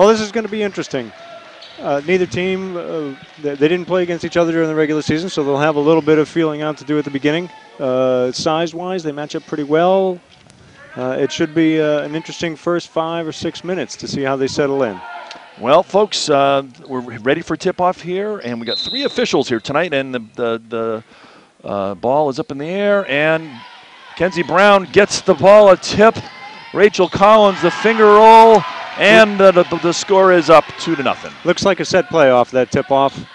Well, this is going to be interesting. Neither team, they didn't play against each other during the regular season, so they'll have a little bit of feeling out to do at the beginning. Size-wise, they match up pretty well. It should be an interesting first 5 or 6 minutes to see how they settle in. Well, folks, we're ready for tip-off here, and we got 3 officials here tonight, and the ball is up in the air, and Mackenzie Brown gets the ball a tip. Rachel Collins, the finger roll, and the score is up 2-0. Looks like a set play off that tip-off.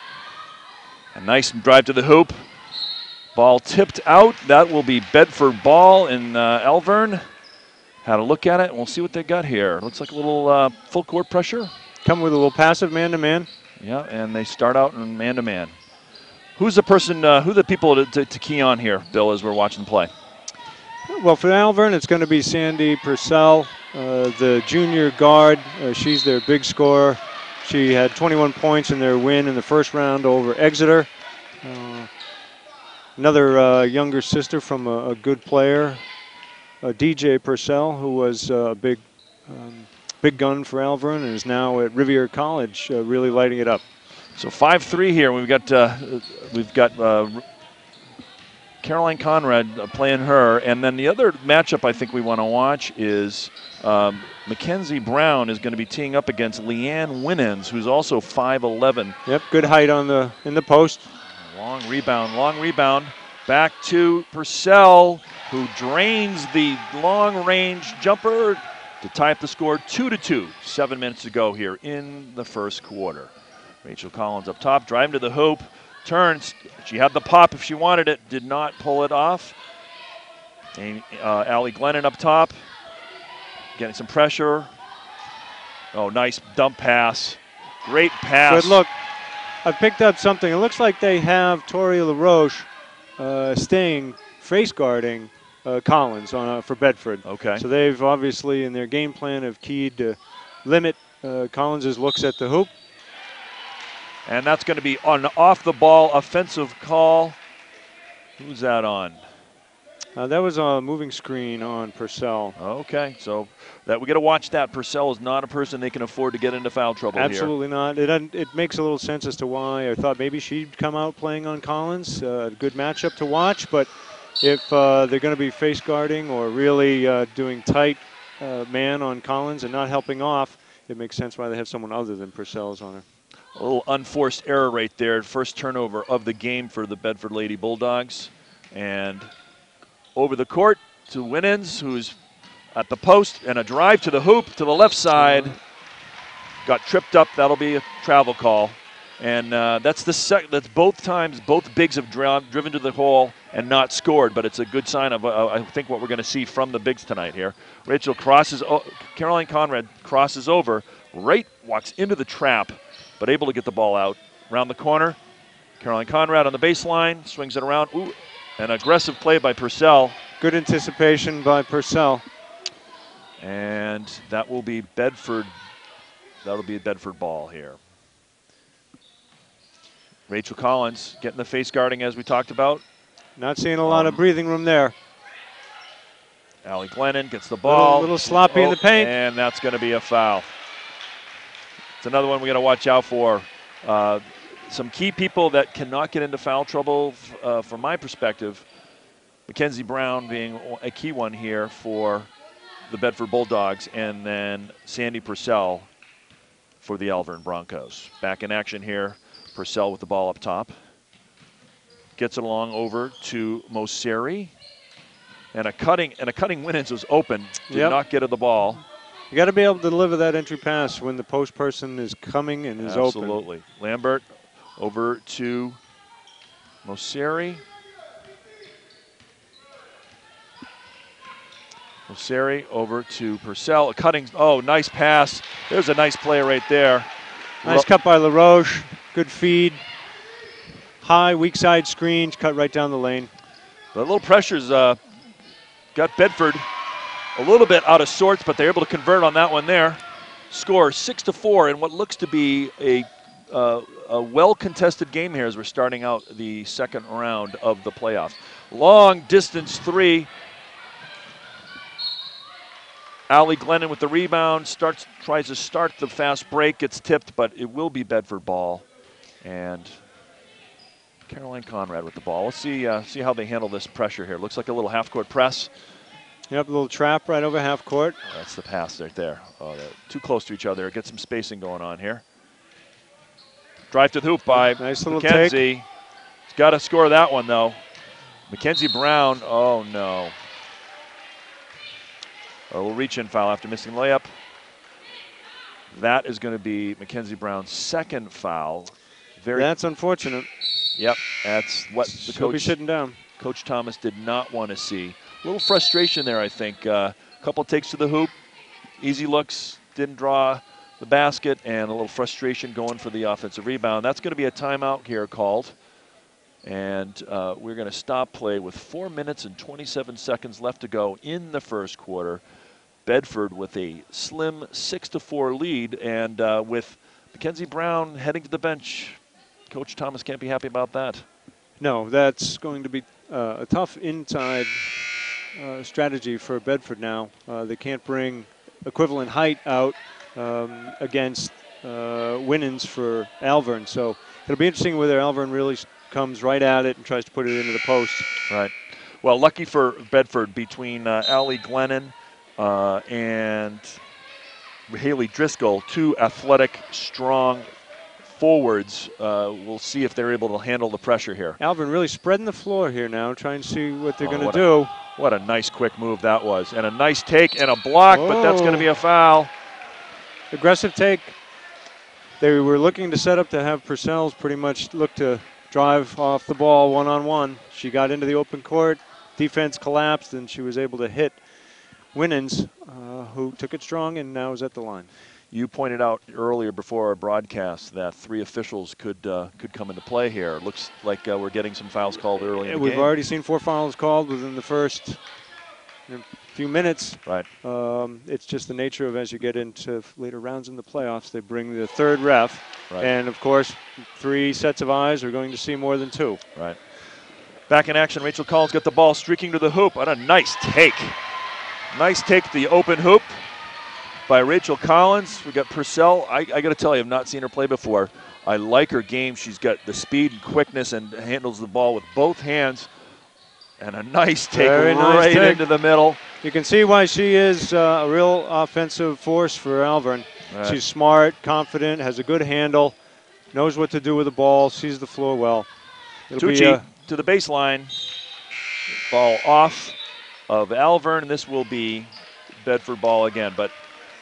A nice drive to the hoop. Ball tipped out. That will be Bedford ball in Alvirne. Had a look at it, and we'll see what they got here. Looks like a little full court pressure. Come with a little passive man-to-man. Yeah, and they start out in man-to-man. Who's the person, who are the people to key on here, Bill, as we're watching the play? Well, for Alvirne, it's going to be Sandy Purcell, the junior guard. She's their big scorer. She had 21 points in their win in the first round over Exeter. Another younger sister from a good player, DJ Purcell, who was a big gun for Alvirne and is now at Rivier College, really lighting it up. So 5-3 here. We've got Caroline Conrad playing her, and then the other matchup I think we want to watch is Mackenzie Brown is going to be teeing up against Leanne Winans, who's also 5'11". Yep, good height in the post. Long rebound. Back to Purcell, who drains the long-range jumper to tie up the score 2-2. 7 minutes to go here in the first quarter. Rachel Collins up top, driving to the hoop, turns. She had the pop if she wanted it, did not pull it off. And Allie Glennon up top, getting some pressure. Oh, nice dump pass. Great pass. Good look. I picked up something. It looks like they have Tori LaRoche staying face guarding Collins for Bedford. Okay. So they've obviously in their game plan have keyed to limit Collins's looks at the hoop. And that's going to be an off-the-ball offensive call. Who's that on? That was a moving screen on Purcell. Okay, so we got to watch that. Purcell is not a person they can afford to get into foul trouble. Absolutely not. It makes a little sense as to why I thought maybe she'd come out playing on Collins. A good matchup to watch, but if they're going to be face guarding or really doing tight man on Collins and not helping off, it makes sense why they have someone other than Purcell's on her. A little unforced error right there. First turnover of the game for the Bedford Lady Bulldogs. And over the court to Winans, who's at the post, and a drive to the hoop to the left side. Got tripped up. That'll be a travel call. And that's both times both bigs have driven to the hole and not scored, but it's a good sign of, I think, what we're going to see from the bigs tonight here. Caroline Conrad crosses over, walks into the trap, but able to get the ball out. Around the corner, Caroline Conrad on the baseline, swings it around. Ooh, an aggressive play by Purcell. Good anticipation by Purcell. And that will be Bedford. That'll be a Bedford ball here. Rachel Collins getting the face guarding as we talked about. Not seeing a lot of breathing room there. Allie Glennon gets the ball. A little sloppy in the paint. And that's going to be a foul. It's another one we got to watch out for. Some key people that cannot get into foul trouble, from my perspective. Mackenzie Brown being a key one here for the Bedford Bulldogs, and then Sandy Purcell for the Alvirne Broncos. Back in action here. Purcell with the ball up top. Gets it along over to Moseri. And a cutting Winans was open. Did not get at the ball. You got to be able to deliver that entry pass when the post person is coming and is open. Absolutely. Lambert over to Moseri. Moseri over to Purcell. Nice pass. There's a nice play right there. Nice cut by LaRoche. Good feed. High, weak side screen, cut right down the lane. The little pressure's got Bedford a little bit out of sorts, but they're able to convert on that one there. Score 6-4 in what looks to be a well-contested game here as we're starting out the second round of the playoffs. Long distance three. Allie Glennon with the rebound, tries to start the fast break, gets tipped, but it will be Bedford ball. And Caroline Conrad with the ball. Let's see how they handle this pressure here. Looks like a little half-court press. Yep, a little trap right over half court. Oh, that's the pass right there. Oh, they're too close to each other. Get some spacing going on here. Drive to the hoop by nice little Mackenzie. take. He's got to score that one, though. Mackenzie Brown, oh no. A little reach-in foul after missing layup. That is going to be Mackenzie Brown's second foul. That's unfortunate. Yep, that's what the She'll be sitting down. Coach Thomas did not want to see. A little frustration there, I think. A couple takes to the hoop, easy looks, didn't draw the basket, and a little frustration going for the offensive rebound. That's going to be a timeout here called. And we're going to stop play with 4 minutes and 27 seconds left to go in the first quarter. Bedford with a slim 6-4 lead, and with Mackenzie Brown heading to the bench. Coach Thomas can't be happy about that. No, that's going to be a tough inside strategy for Bedford now. They can't bring equivalent height out against Winans for Alvirne. So it'll be interesting whether Alvirne really comes right at it and tries to put it into the post. Right. Well, lucky for Bedford, between Allie Glennon and Haley Driscoll, two athletic, strong forwards. We'll see if they're able to handle the pressure here. Alvirne really spreading the floor here now, trying to see what they're going to do. What a nice quick move that was. And a nice take and a block, but that's going to be a foul. Aggressive take. They were looking to set up to have Purcell's pretty much look to drive off the ball one-on-one. She got into the open court. Defense collapsed, and she was able to hit Winans, who took it strong and now is at the line. You pointed out earlier before our broadcast that 3 officials could come into play here. Looks like we're getting some fouls called early in the game. We've already seen 4 fouls called within the first few minutes. Right. It's just the nature of, as you get into later rounds in the playoffs, they bring the third ref. Right. And, of course, 3 sets of eyes are going to see more than 2. Right. Back in action, Rachel Collins got the ball streaking to the hoop. What a nice take. Nice take to the open hoop by Rachel Collins. We got Purcell. I got to tell you, I've not seen her play before. I like her game. She's got the speed and quickness and handles the ball with both hands. And a nice take into the middle. You can see why she is a real offensive force for Alvirne. Right. She's smart, confident, has a good handle, knows what to do with the ball, sees the floor well. Tucci to the baseline. Ball off of Alvirne, and this will be Bedford ball again. But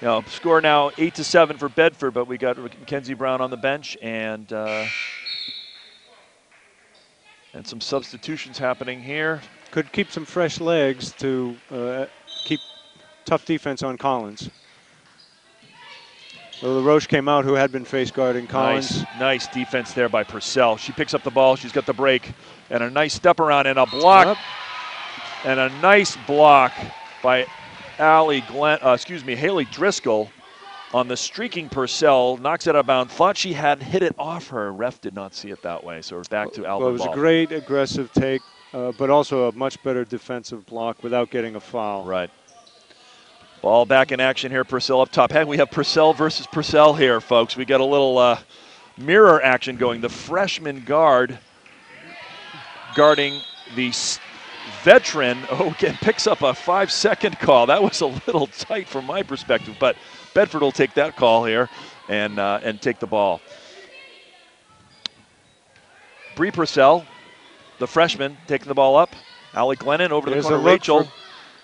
you know, score now 8-7 for Bedford, but we got Mackenzie Brown on the bench, and some substitutions happening here. Could keep some fresh legs to keep tough defense on Collins. So LaRoche came out, who had been face guarding Collins. Nice defense there by Purcell. She picks up the ball, she's got the break, and a nice step around and a block. Yep. And a nice block by Haley Driscoll on the streaking Purcell. Knocks it out of bounds. Thought she had hit it off her. Ref did not see it that way, so we're back to Alvirne. Well, it was a great aggressive take, but also a much better defensive block without getting a foul. Right. Ball back in action here. Purcell up top. Hey, we have Purcell versus Purcell here, folks. We got a little mirror action going. The freshman guard guarding the veteran, picks up a 5-second call. That was a little tight from my perspective, but Bedford will take that call here and take the ball. Bree Purcell, the freshman, taking the ball up. Allie Glennon over to the corner. Rachel,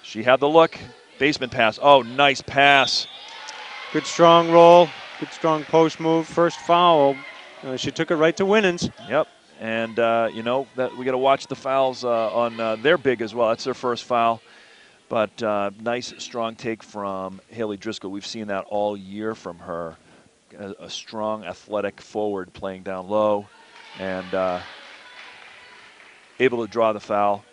she had the look. Basement pass. Oh, nice pass. Good strong roll. Good strong post move. First foul. She took it right to Winans. Yep. And, that we got to watch the fouls on their big as well. That's their first foul. But nice, strong take from Haley Driscoll. We've seen that all year from her. A strong, athletic forward playing down low and able to draw the foul.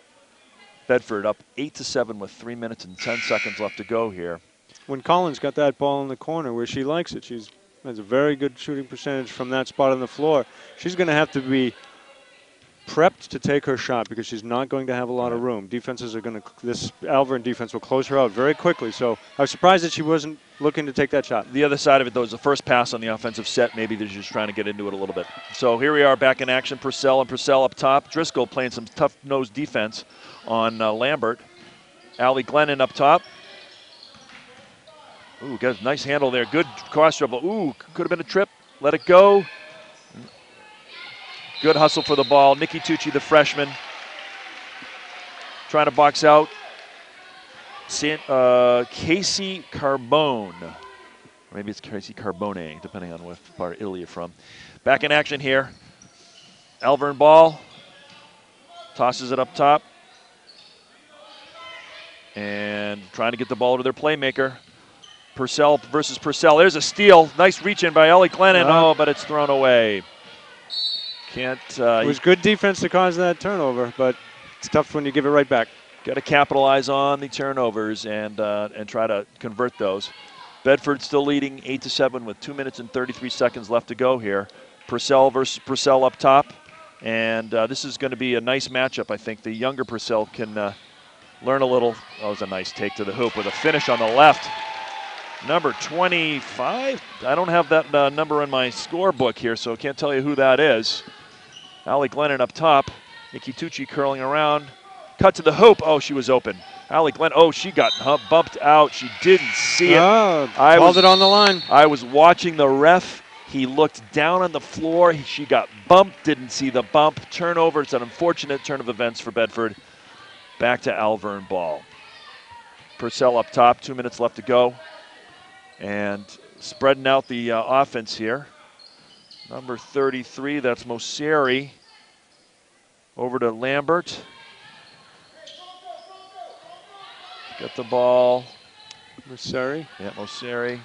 Bedford up 8-7 with 3 minutes and 10 seconds left to go here. When Collins got that ball in the corner where she likes it, she has a very good shooting percentage from that spot on the floor. She's going to have to be prepped to take her shot because she's not going to have a lot of room. Defenses are going to, this Alvirne defense will close her out very quickly. So I was surprised that she wasn't looking to take that shot. The other side of it, though, is the first pass on the offensive set. Maybe they're just trying to get into it a little bit. So here we are back in action. Purcell up top. Driscoll playing some tough-nosed defense on Lambert. Allie Glennon up top. Ooh, got a nice handle there. Good cross dribble. Ooh, could have been a trip. Let it go. Good hustle for the ball. Nikki Tucci, the freshman, trying to box out Casey Carbone. Or maybe it's Casey Carbone, depending on what part of Italy you're from. Back in action here. Alvirne ball. Tosses it up top. And trying to get the ball to their playmaker. Purcell versus Purcell. There's a steal. Nice reach in by Ellie Glennon. Oh, but it's thrown away. Can't. It was good defense to cause that turnover, but it's tough when you give it right back. Got to capitalize on the turnovers and try to convert those. Bedford still leading 8-7 with 2 minutes and 33 seconds left to go here. Purcell versus Purcell up top, and this is going to be a nice matchup. I think the younger Purcell can learn a little. That was a nice take to the hoop with a finish on the left. Number 25. I don't have that number in my scorebook here, so I can't tell you who that is. Allie Glennon up top. Nikki Tucci curling around. Cut to the hoop. Oh, she was open. Allie Glennon. Oh, she got bumped out. She didn't see it. Oh, called it on the line. I was watching the ref. He looked down on the floor. She got bumped. Didn't see the bump. Turnover. It's an unfortunate turn of events for Bedford. Back to Alvirne ball. Purcell up top. 2 minutes left to go. And spreading out the offense here. Number 33, that's Moseri. Over to Lambert. Get the ball. Moseri. Yeah, Moseri.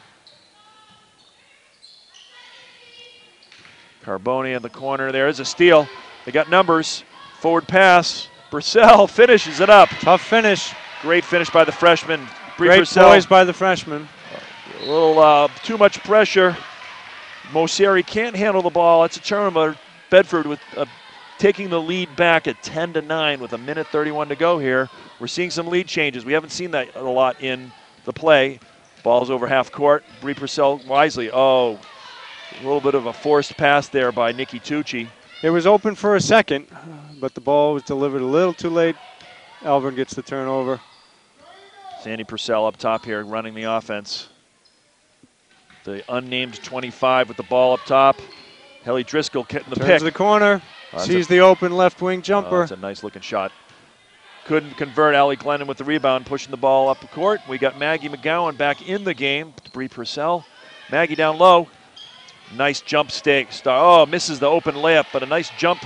Carboni in the corner. There's a steal. They got numbers. Forward pass. Purcell finishes it up. Tough finish. Great finish by the freshman. Great Purcell. poise by the freshman. A little too much pressure. Moseri can't handle the ball. It's a turnover. Bedford with taking the lead back at 10-9 with 1:31 to go here. We're seeing some lead changes. We haven't seen that a lot in the play. Ball's over half court. Bree Purcell wisely. Oh, a little bit of a forced pass there by Nikki Tucci. It was open for a second, but the ball was delivered a little too late. Alvirne gets the turnover. Sandy Purcell up top here running the offense. The unnamed 25 with the ball up top. Helly Driscoll getting the Turns pick. to the corner. Sees the open left wing jumper. That's a nice looking shot. Couldn't convert. Allie Glennon with the rebound, pushing the ball up the court. We got Maggie McGowan back in the game. Bree Purcell. Maggie down low. Nice jump stake. Oh, misses the open layup, but a nice jump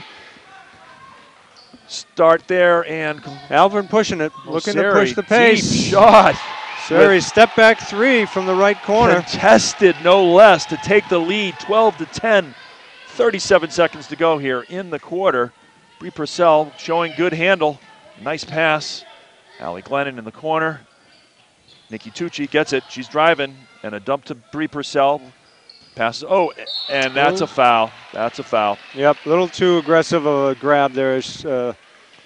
start there. And Alvirne pushing it, looking to push the pace. Deep shot. Sari step back three from the right corner. Contested no less to take the lead, 12-10. 37 seconds to go here in the quarter. Bree Purcell showing good handle. Nice pass. Allie Glennon in the corner. Nikki Tucci gets it. She's driving. And a dump to Bree Purcell. Passes. Oh, and that's a foul. That's a foul. Yep, a little too aggressive of a grab there as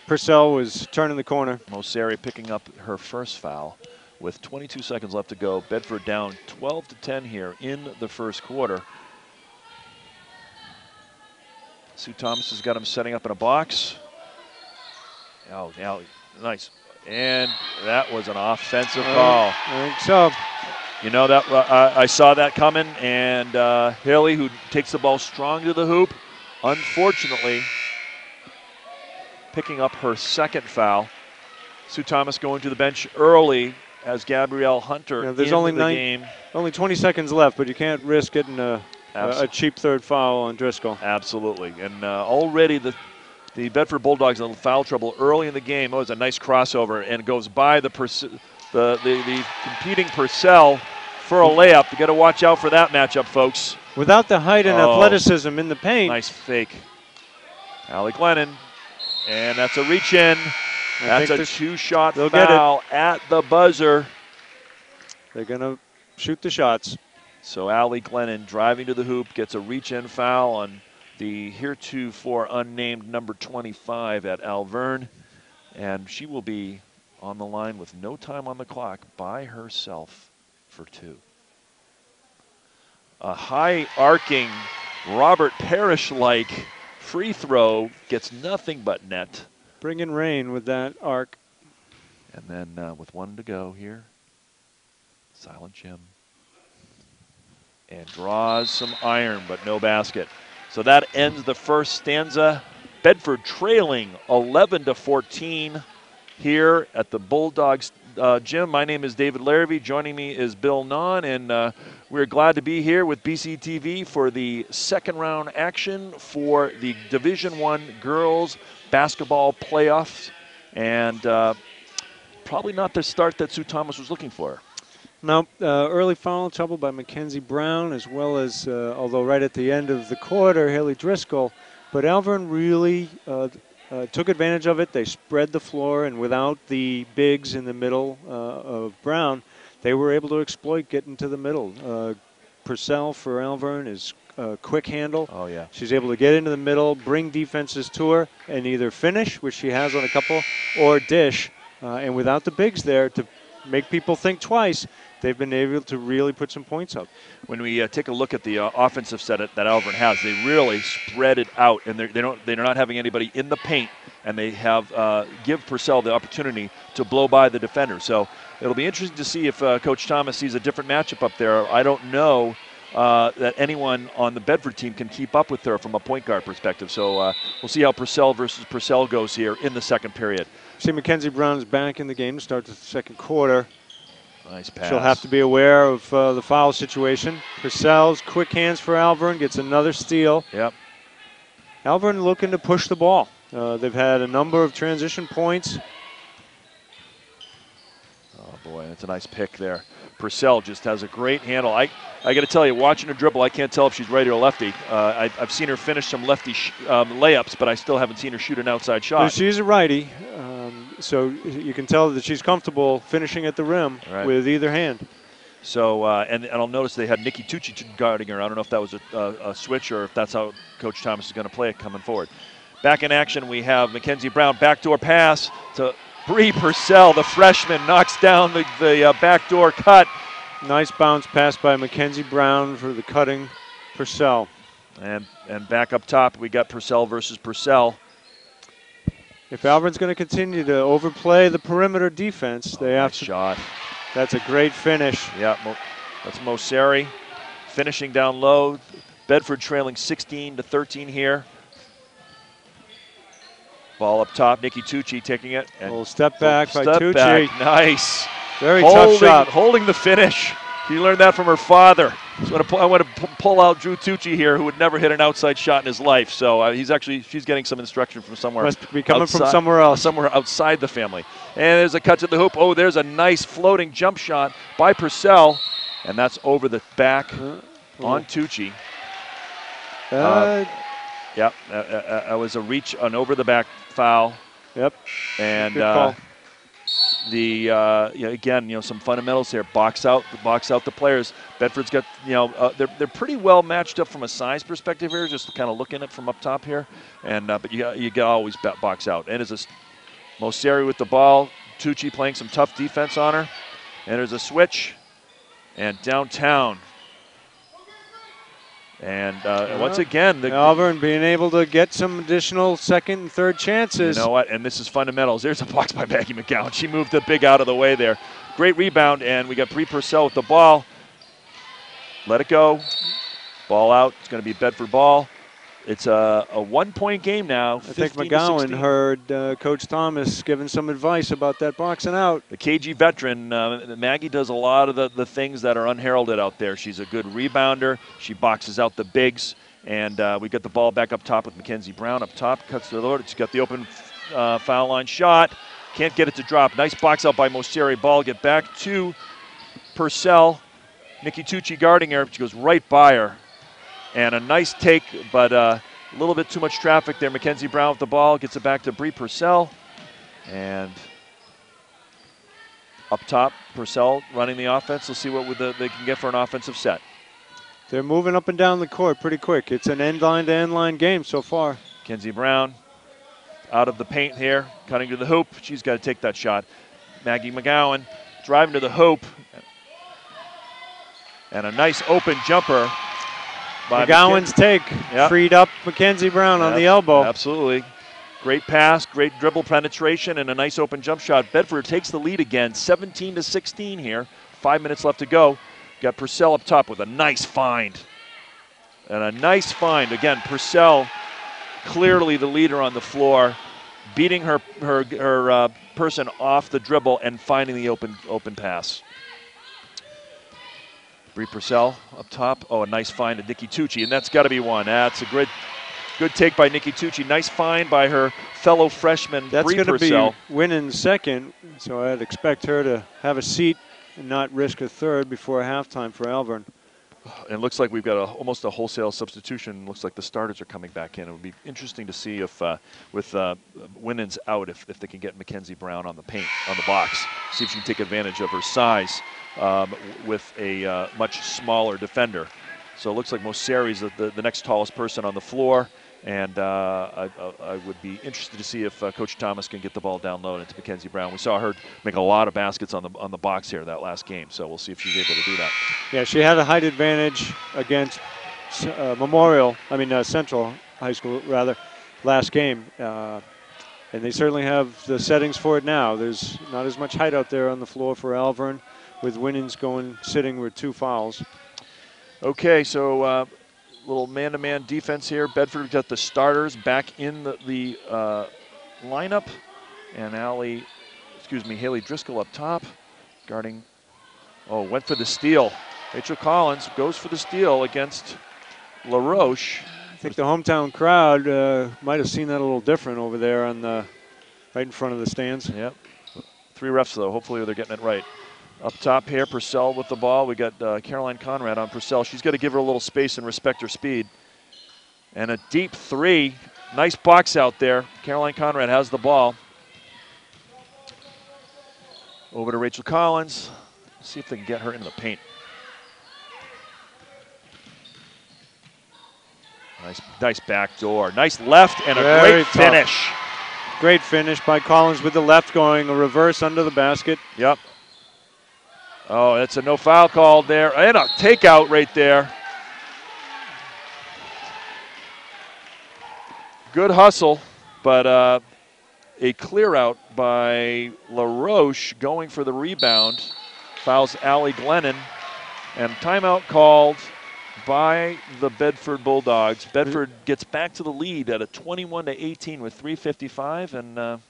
Purcell was turning the corner. Moseri picking up her first foul with 22 seconds left to go. Bedford down 12-10 here in the first quarter. Sue Thomas has got him setting up in a box. Oh, now, nice. And that was an offensive call. I think so. You know, that I saw that coming, and Haley, who takes the ball strong to the hoop, unfortunately picking up her second foul. Sue Thomas going to the bench early as Gabrielle Hunter there's into only the game. Only 20 seconds left, but you can't risk getting a cheap third foul on Driscoll. Absolutely. And already the Bedford Bulldogs in foul trouble early in the game. Oh, it's a nice crossover and goes by the competing Purcell for a layup. You got to watch out for that matchup, folks. Without the height and athleticism in the paint. Nice fake. Allie Glennon. And that's a reach in. That's a two-shot foul at the buzzer. They're going to shoot the shots. So Allie Glennon driving to the hoop, gets a reach-in foul on the heretofore unnamed number 25 at Alvirne. And she will be on the line with no time on the clock by herself for 2. A high arcing Robert Parrish-like free throw gets nothing but net. Bring in rain with that arc. And then with 1 to go here, Silent Jim. And draws some iron, but no basket. So that ends the first stanza. Bedford trailing 11-14 here at the Bulldogs gym. My name is David Larrivee. Joining me is Bill Nawn, and we're glad to be here with BCTV for the second round action for the Division I girls basketball playoffs. And probably not the start that Sue Thomas was looking for. No, early foul trouble by Mackenzie Brown, as well as, although right at the end of the quarter, Haley Driscoll. But Alvirne really took advantage of it. They spread the floor, and without the bigs in the middle of Brown, they were able to exploit getting to the middle. Purcell for Alvirne is quick handle. Oh, yeah. She's able to get into the middle, bring defenses to her, and either finish, which she has on a couple, or dish. And without the bigs there to make people think twice, they've been able to really put some points up. When we take a look at the offensive set that Alvirne has, they really spread it out, and they're not having anybody in the paint, and they have give Purcell the opportunity to blow by the defender. So it'll be interesting to see if Coach Thomas sees a different matchup up there. I don't know that anyone on the Bedford team can keep up with her from a point guard perspective. So we'll see how Purcell versus Purcell goes here in the second period. See, Mackenzie Brown's back in the game to start the second quarter. Nice pass. She'll have to be aware of the foul situation. Purcell's quick hands for Alvirne, gets another steal. Yep. Alvirne looking to push the ball. They've had a number of transition points. Oh, boy, that's a nice pick there. Purcell just has a great handle. I got to tell you, watching her dribble, I can't tell if she's righty or lefty. I've seen her finish some lefty layups, but I still haven't seen her shoot an outside shot. Well, she's a righty, so you can tell that she's comfortable finishing at the rim with either hand. So, and I'll notice they had Nikki Tucci guarding her. I don't know if that was a switch or if that's how Coach Thomas is going to play it coming forward. Back in action, we have Mackenzie Brown, backdoor pass to Bree Purcell, the freshman, knocks down the backdoor cut. Nice bounce pass by Mackenzie Brown for the cutting Purcell. And back up top, we got Purcell versus Purcell. If Alvirne's going to continue to overplay the perimeter defense, they have to. Shot. That's a great finish. Yeah, that's Moseri finishing down low. Bedford trailing 16-13 here. Ball up top, Nikki Tucci taking it. A little step back by Tucci. Back. Nice. Very tough shot. Holding the finish. She learned that from her father. So I want to pull out Drew Tucci here, who would never hit an outside shot in his life. So she's getting some instruction from somewhere. Must be coming from somewhere else. Somewhere outside the family. And there's a cut to the hoop. Oh, there's a nice floating jump shot by Purcell. And that's over the back on Tucci. Yep, that was a reach, an over the back foul. Yep. And good call. Again, some fundamentals here. Box out the players. Bedford's got, they're pretty well matched up from a size perspective here. Just kind of looking at it from up top here, and but you got always box out. And there's a Moseri with the ball. Tucci playing some tough defense on her, and there's a switch, and downtown. And once again, Alvirne being able to get some additional second and third chances. You know what? And this is fundamentals. There's a box by Maggie McGowan. She moved the big out of the way there. Great rebound, and we got Bree Purcell with the ball. Let it go. Ball out. It's going to be Bedford ball. It's a 1-point game now. I think McGowan heard Coach Thomas giving some advice about that boxing out. The KG veteran, Maggie does a lot of the things that are unheralded out there. She's a good rebounder. She boxes out the bigs. And we get the ball back up top with Mackenzie Brown up top. Cuts to the Lord. She's got the open foul line shot. Can't get it to drop. Nice box out by Moseri. Ball get back to Purcell. Nikki Tucci guarding her. She goes right by her. And a nice take, but a little bit too much traffic there. Mackenzie Brown with the ball, gets it back to Bree Purcell. And up top, Purcell running the offense. Let's see what they can get for an offensive set. They're moving up and down the court pretty quick. It's an end-line to end-line game so far. Mackenzie Brown out of the paint here, cutting to the hoop. She's got to take that shot. Maggie McGowan driving to the hoop. And a nice open jumper by McGowan's take. Yep. Freed up Mackenzie Brown on the elbow. Absolutely. Great pass, great dribble penetration, and a nice open jump shot. Bedford takes the lead again, 17-16 here. 5 minutes left to go. Got Purcell up top with a nice find. And a nice find. Again, Purcell clearly the leader on the floor, beating her person off the dribble and finding the open pass. Bree Purcell up top. Oh, a nice find to Nikki Tucci, and that's got to be one. That's a good take by Nikki Tucci. Nice find by her fellow freshman, Bree Purcell. That's going to be winning second, so I'd expect her to have a seat and not risk a third before halftime for Alvirne. And it looks like we've got almost a wholesale substitution. Looks like the starters are coming back in. It would be interesting to see if, with Winans out, if they can get Mackenzie Brown on the box. See if she can take advantage of her size with a much smaller defender. So it looks like Moseri's the next tallest person on the floor. And I would be interested to see if Coach Thomas can get the ball down low into Mackenzie Brown. We saw her make a lot of baskets on the box here that last game, so we'll see if she's able to do that. Yeah, she had a height advantage against Central High School, rather, last game. And they certainly have the settings for it now. There's not as much height out there on the floor for Alvirne, with Winans sitting with 2 fouls. Okay, so little man-to-man defense here. Bedford got the starters back in the lineup, and Haley Driscoll up top, guarding. Oh, went for the steal. Rachel Collins goes for the steal against LaRoche. I think the hometown crowd might have seen that a little different over there right in front of the stands. Yep. 3 refs though. Hopefully they're getting it right. Up top here, Purcell with the ball. We got Caroline Conrad on Purcell. She's got to give her a little space and respect her speed. And a deep 3. Nice box out there. Caroline Conrad has the ball. Over to Rachel Collins. See if they can get her into the paint. Nice back door. Nice left and a great finish. Great finish by Collins with the left, going a reverse under the basket. Yep. Oh, that's a no foul called there. And a takeout right there. Good hustle, but a clear out by LaRoche going for the rebound. Fouls Allie Glennon. And timeout called by the Bedford Bulldogs. Bedford gets back to the lead at a 21-18 with 3:55, and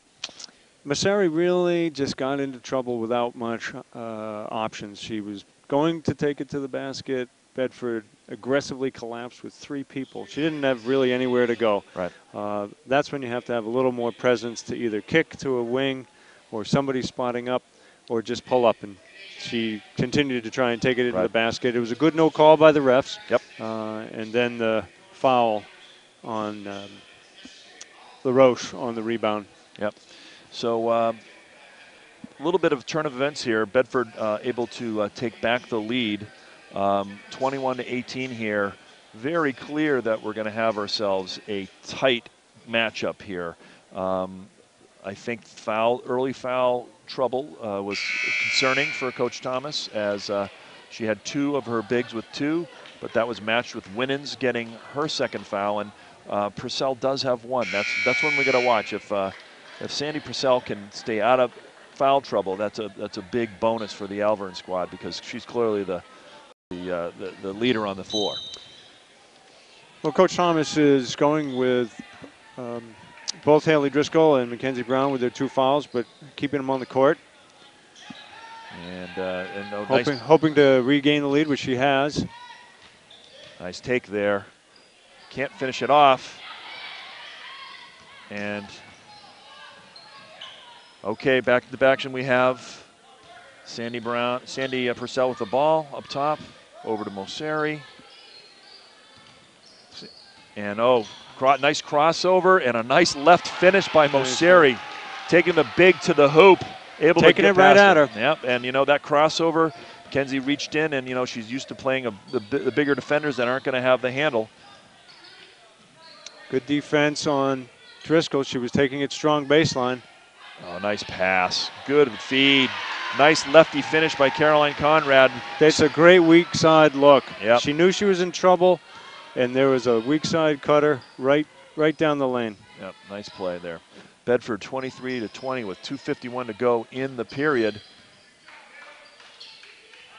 Moseri really just got into trouble without much options. She was going to take it to the basket. Bedford aggressively collapsed with 3 people. She didn't have really anywhere to go. Right. That's when you have to have a little more presence to either kick to a wing or somebody spotting up or just pull up. And she continued to try and take it into the basket. It was a good no call by the refs. Yep. And then the foul on LaRoche on the rebound. Yep. So a little bit of turn of events here. Bedford able to take back the lead, 21-18 here. Very clear that we're going to have ourselves a tight matchup here. I think early foul trouble was concerning for Coach Thomas, as she had 2 of her bigs with 2, but that was matched with Winans getting her second foul, and Purcell does have 1. That's one we got to watch. If Sandy Purcell can stay out of foul trouble, that's a big bonus for the Alvirne squad, because she's clearly the leader on the floor. Well, Coach Thomas is going with both Haley Driscoll and Mackenzie Brown with their 2 fouls, but keeping them on the court. And hoping to regain the lead, which she has. Nice take there. Can't finish it off. And okay, back to the action we have Sandy Purcell with the ball up top, over to Moseri. And nice crossover and a nice left finish by Moseri, taking the big to the hoop, able taking to it right at her. Yep, and that crossover Kenzie reached in, and, you know, she's used to playing the bigger defenders that aren't going to have the handle. Good defense on Driscoll. She was taking it strong baseline. Oh, nice pass. Good feed. Nice lefty finish by Caroline Conrad. That's a great weak side look. Yep. She knew she was in trouble, and there was a weak side cutter right down the lane. Yep, nice play there. Bedford 23-20 with 2:51 to go in the period.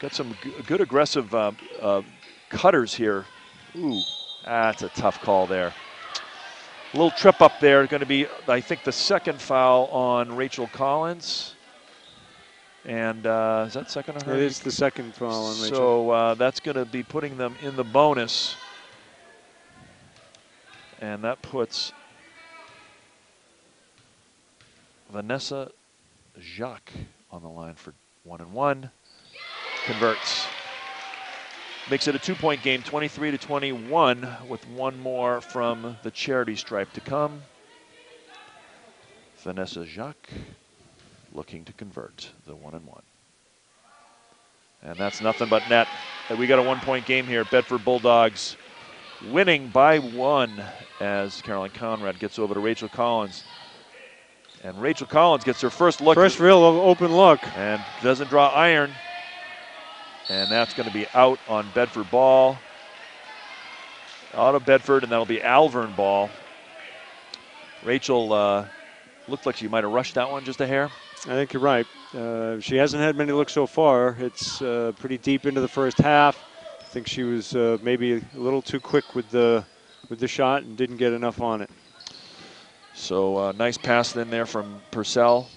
Got some good aggressive cutters here. Ooh, that's a tough call there. A little trip up there. Going to be, I think, the second foul on Rachel Collins. And is that second on her? It is the second foul on Rachel. So that's going to be putting them in the bonus. And that puts Vanessa Jacques on the line for 1-1. Converts. Makes it a 2-point game, 23-21, with one more from the charity stripe to come. Vanessa Jacques looking to convert the 1-1. And that's nothing but net. We got a 1-point game here. Bedford Bulldogs winning by 1 as Caroline Conrad gets over to Rachel Collins. And Rachel Collins gets her first look. First real open look. And doesn't draw iron. And that's going to be out on Bedford ball. Out of Bedford, and that'll be Alvirne ball. Rachel looked like she might have rushed that one just a hair. I think you're right. She hasn't had many looks so far. It's pretty deep into the first half. I think she was maybe a little too quick with the shot and didn't get enough on it. So nice pass in there from Purcell.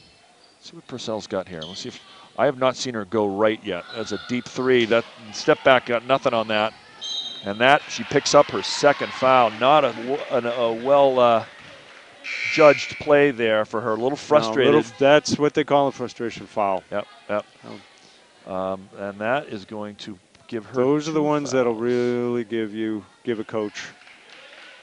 Let's see what Purcell's got here. Let's see if I have not seen her go right yet. That's a deep three. That step back got nothing on that. And that, she picks up her second foul. Not a well judged play there for her. A little frustrated. No, that's what they call a frustration foul. Yep, yep. And that is going to give her. Those are the ones that'll really give a coach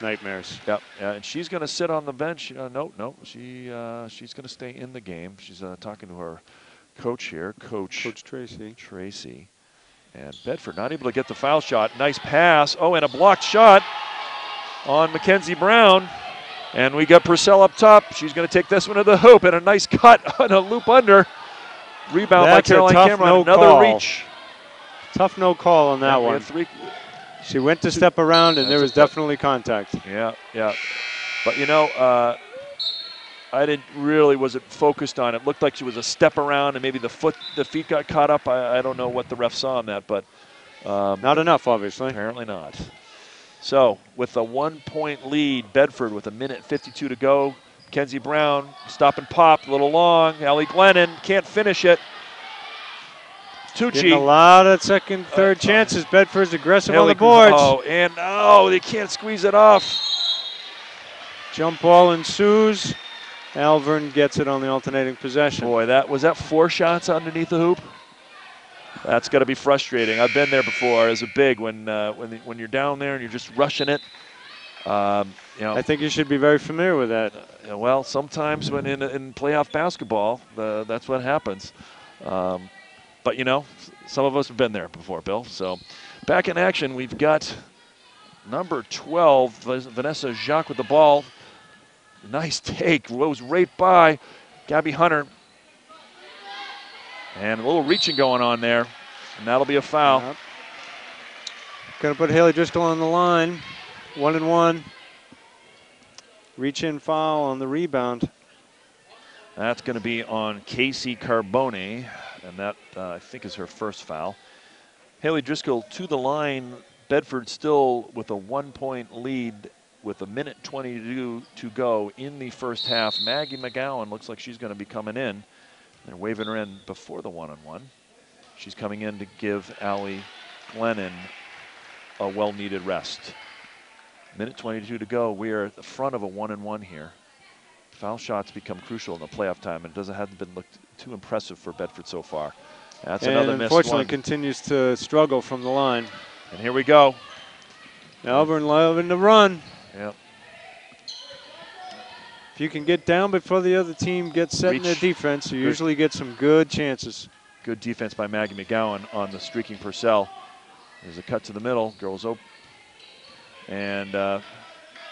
nightmares. Yep, and she's going to sit on the bench. No, she's going to stay in the game. She's talking to her coach here, Coach Tracy. And Bedford not able to get the foul shot. Nice pass. Oh, and a blocked shot on Mackenzie Brown. And we got Purcell up top. She's going to take this one to the hoop, and a nice cut on a loop under. Rebound by Caroline Cameron. Another reach. Tough no call on that one. She went to step around, and there was definitely contact. Yeah. But, you know, I wasn't focused on it. Looked like she was a step around, and maybe the feet got caught up. I don't know what the ref saw on that, but not enough, obviously. Apparently not. So with a 1-point lead, Bedford with 1:52 to go. Mackenzie Brown, stop and pop, a little long. Allie Glennon can't finish it. Tucci. Getting a lot of second, third chances. Bedford's aggressive on the boards. They can't squeeze it off. Jump ball ensues. Alvirne gets it on the alternating possession. Boy, was that 4 shots underneath the hoop? That's got to be frustrating. I've been there before as a big when you're down there and you're just rushing it. I think you should be very familiar with that. Well, sometimes when in playoff basketball, that's what happens. But you know, some of us have been there before, Bill. So back in action, we've got number 12, Vanessa Jacques with the ball. Nice take, rose right by Gabby Hunter. And a little reaching going on there, and that'll be a foul. Yep. Gonna put Haley Driscoll on the line, 1-1. Reach in foul on the rebound. That's gonna be on Casey Carbone, and that I think is her first foul. Haley Driscoll to the line. Bedford still with a 1-point lead with 1:20 to go in the first half. Maggie McGowan looks like she's gonna be coming in. They're waving her in before the 1-on-1. She's coming in to give Allie Glennon a well-needed rest. 1:22 to go. We are at the front of a 1-on-1 here. Foul shots become crucial in the playoff time, and hasn't been looked too impressive for Bedford so far. That's another missed one. Unfortunately, continues to struggle from the line. And here we go. Alvirne loving to run. Yep. If you can get down before the other team gets set in their defense, you usually get some good chances. Good defense by Maggie McGowan on the streaking Purcell. There's a cut to the middle. Girls open. And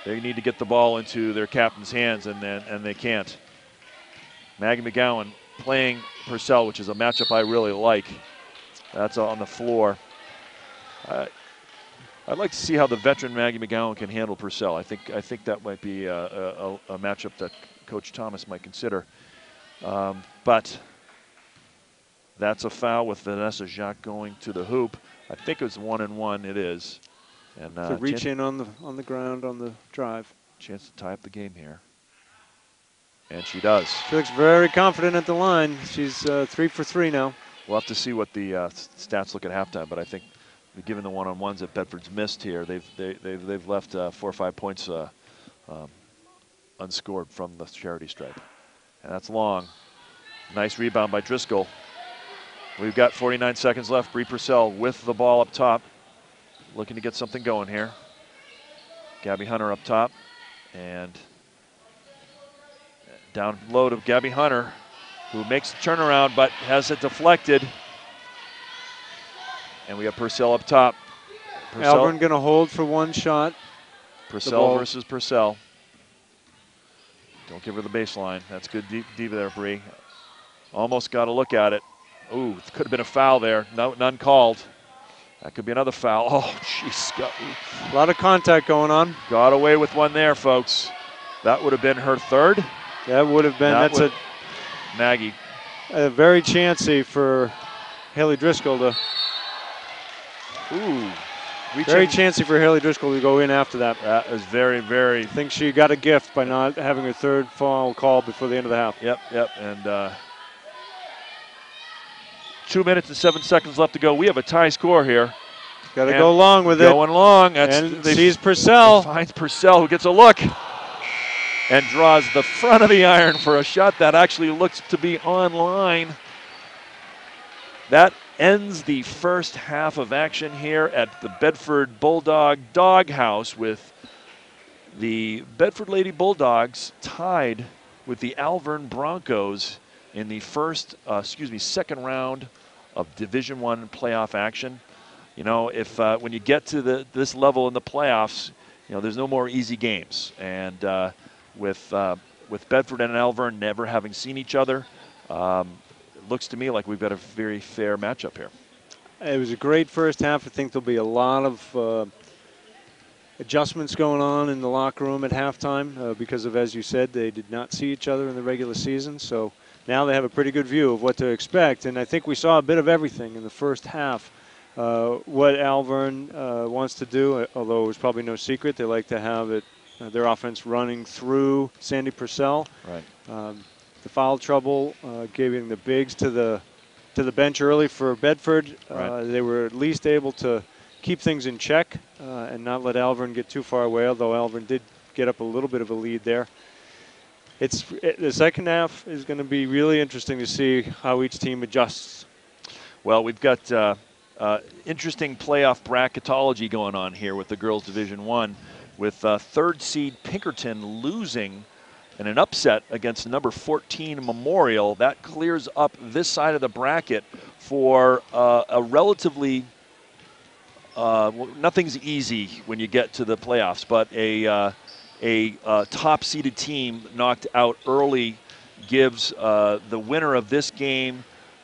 they need to get the ball into their captain's hands, and they can't. Maggie McGowan playing Purcell, which is a matchup I really like. That's on the floor. I'd like to see how the veteran Maggie McGowan can handle Purcell. I think that might be a matchup that Coach Thomas might consider. But that's a foul with Vanessa Jacques going to the hoop. I think it was 1-1. It is. And so reach in on the ground on the drive. Chance to tie up the game here. And she does. She looks very confident at the line. She's 3 for 3 now. We'll have to see what the stats look at halftime, but I think given the one-on-ones that Bedford's missed here, they've left 4 or 5 points unscored from the charity stripe. And that's long. Nice rebound by Driscoll. We've got 49 seconds left. Bree Purcell with the ball up top. Looking to get something going here. Gabby Hunter up top. And down low to Gabby Hunter, who makes the turnaround but has it deflected. And we have Purcell up top. Alvirne going to hold for one shot. Purcell versus Purcell. Don't give her the baseline. That's good deep there, Bree. Almost got a look at it. Ooh, it could have been a foul there. No, none called. That could be another foul. Oh, jeez. A lot of contact going on. Got away with one there, folks. That would have been her third. That would have been. That's a Maggie. Very chancy for Haley Driscoll to. Ooh. Very chancy for Haley Driscoll to go in after that. That is very, very. I think she got a gift by not having her third foul called before the end of the half. Yep. And 2 minutes and 7 seconds left to go. We have a tie score here. Got to go long with it. Going long. And sees Purcell. Finds Purcell, who gets a look and draws the front of the iron for a shot that actually looks to be on line. That ends the first half of action here at the Bedford Bulldog Doghouse, with the Bedford Lady Bulldogs tied with the Alvirne Broncos in the second round of Division I playoff action. You know, if when you get to this level in the playoffs, you know, there's no more easy games. And with Bedford and Alvirne never having seen each other, it looks to me like we've got a very fair matchup here. It was a great first half. I think there'll be a lot of adjustments going on in the locker room at halftime because of, as you said, they did not see each other in the regular season. So now they have a pretty good view of what to expect. And I think we saw a bit of everything in the first half. What Alvirne wants to do, although it was probably no secret, they like to have it their offense running through Sandy Purcell. Right. The foul trouble, giving the bigs to the bench early for Bedford. Right. They were at least able to keep things in check and not let Alvirne get too far away, although Alvirne did get up a little bit of a lead there. The second half is going to be really interesting to see how each team adjusts. Well, we've got interesting playoff bracketology going on here with the girls Division I, with third seed Pinkerton losing in an upset against number 14 Memorial. That clears up this side of the bracket for a relatively nothing's easy when you get to the playoffs, but a top-seeded team knocked out early gives the winner of this game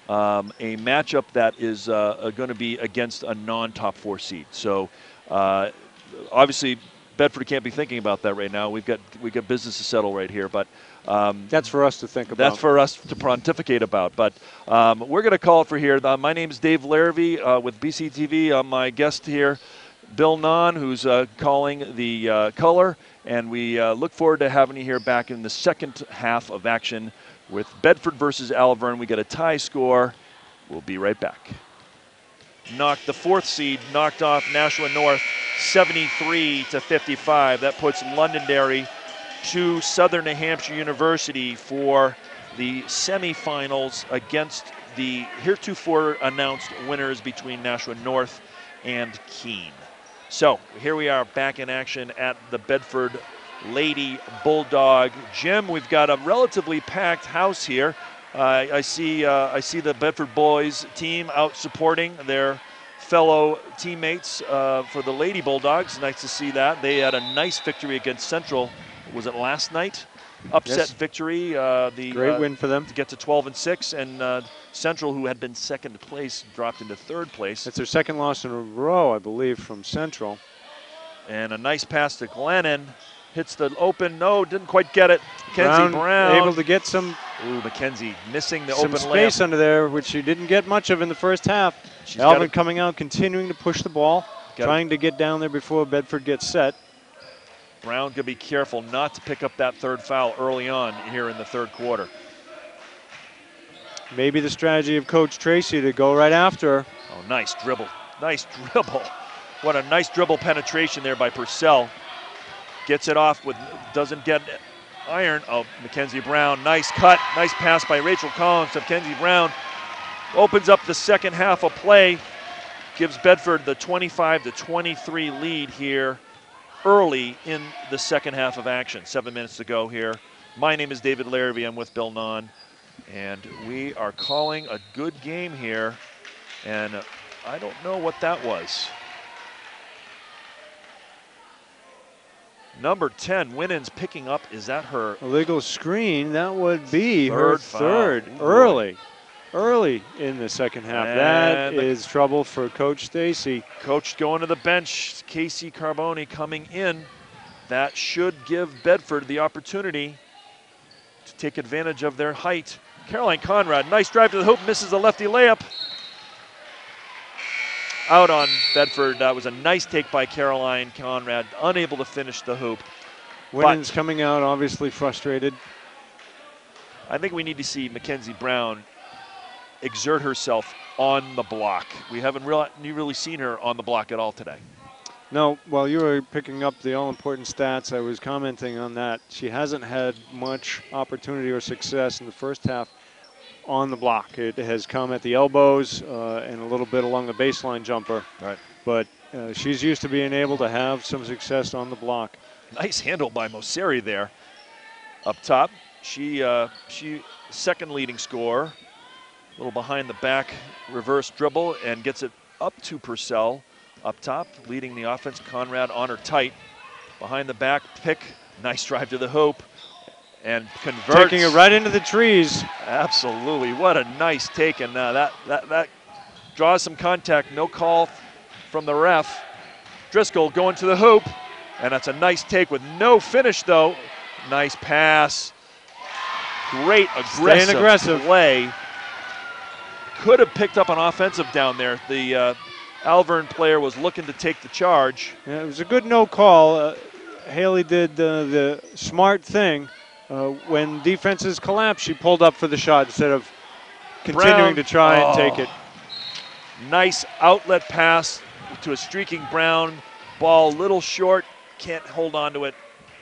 a matchup that is going to be against a non-top 4 seed. So obviously Bedford can't be thinking about that right now. We've got business to settle right here, but that's for us to think about. That's for us to pontificate about. But we're going to call it for here. My name is Dave Larrivee with BCTV. I'm my guest here, Bill Nawn, who's calling the color. And we look forward to having you here back in the second half of action with Bedford versus Alvirne. We get a tie score. We'll be right back. The fourth seed knocked off Nashua North 73-55. That puts Londonderry to Southern New Hampshire University for the semifinals against the heretofore announced winners between Nashua North and Keene. So here we are back in action at the Bedford Lady Bulldog Gym. We've got a relatively packed house here. I see the Bedford boys team out supporting their fellow teammates for the Lady Bulldogs. Nice to see that. They had a nice victory against Central. Was it last night? Upset victory. Great win for them to get to 12-6, and Central, who had been second place, dropped into third place. That's their second loss in a row, I believe, from Central. And a nice pass to Glennon. Hits the open. No, didn't quite get it. Mackenzie Brown able to get some. Ooh, Mackenzie missing the some open space layup. under there, which she didn't get much of in the first half. Alvirne coming out, continuing to push the ball, trying to get down there before Bedford gets set. Brown could be careful not to pick up that third foul early on here in the third quarter. Maybe the strategy of Coach Tracy to go right after her. Oh, nice dribble. Nice dribble. What a nice dribble penetration there by Purcell. Gets it off with, doesn't get iron. Oh, Mackenzie Brown, nice cut. Nice pass by Rachel Collins. Mackenzie Brown opens up the second half of play. Gives Bedford the 25-23 lead here early in the second half of action. 7 minutes to go here. My name is David Larrivee. I'm with Bill Nawn. And we are calling a good game here. And I don't know what that was. Number 10, Winans picking up. Is that her? Illegal screen. That would be her third. Early in the second half. And that is trouble for Coach Stacy. Coach going to the bench. Casey Carboni coming in. That should give Bedford the opportunity to take advantage of their height. Caroline Conrad, nice drive to the hoop, misses a lefty layup. Out on Bedford. That was a nice take by Caroline Conrad, unable to finish the hoop. Winans coming out, obviously frustrated. I think we need to see Mackenzie Brown exert herself on the block. We haven't really seen her on the block at all today. No, while you were picking up the all-important stats, I was commenting on that. She hasn't had much opportunity or success in the first half on the block. It has come at the elbows and a little bit along the baseline jumper. Right. But she's used to being able to have some success on the block. Nice handle by Moseri there. Up top, she second leading scorer. A little behind the back reverse dribble and gets it up to Purcell. Up top, leading the offense. Conrad on her tight. Behind the back pick. Nice drive to the hoop. And converts. Taking it right into the trees. Absolutely. What a nice take. And that draws some contact. No call from the ref. Driscoll going to the hoop. And that's a nice take with no finish, though. Nice pass. Great aggressive play. Could have picked up an offensive down there. The Alvirne player was looking to take the charge. Yeah, it was a good no call. Haley did the smart thing. When defenses collapsed, she pulled up for the shot instead of continuing to try and take it. Nice outlet pass to a streaking Brown. Ball a little short, can't hold on to it.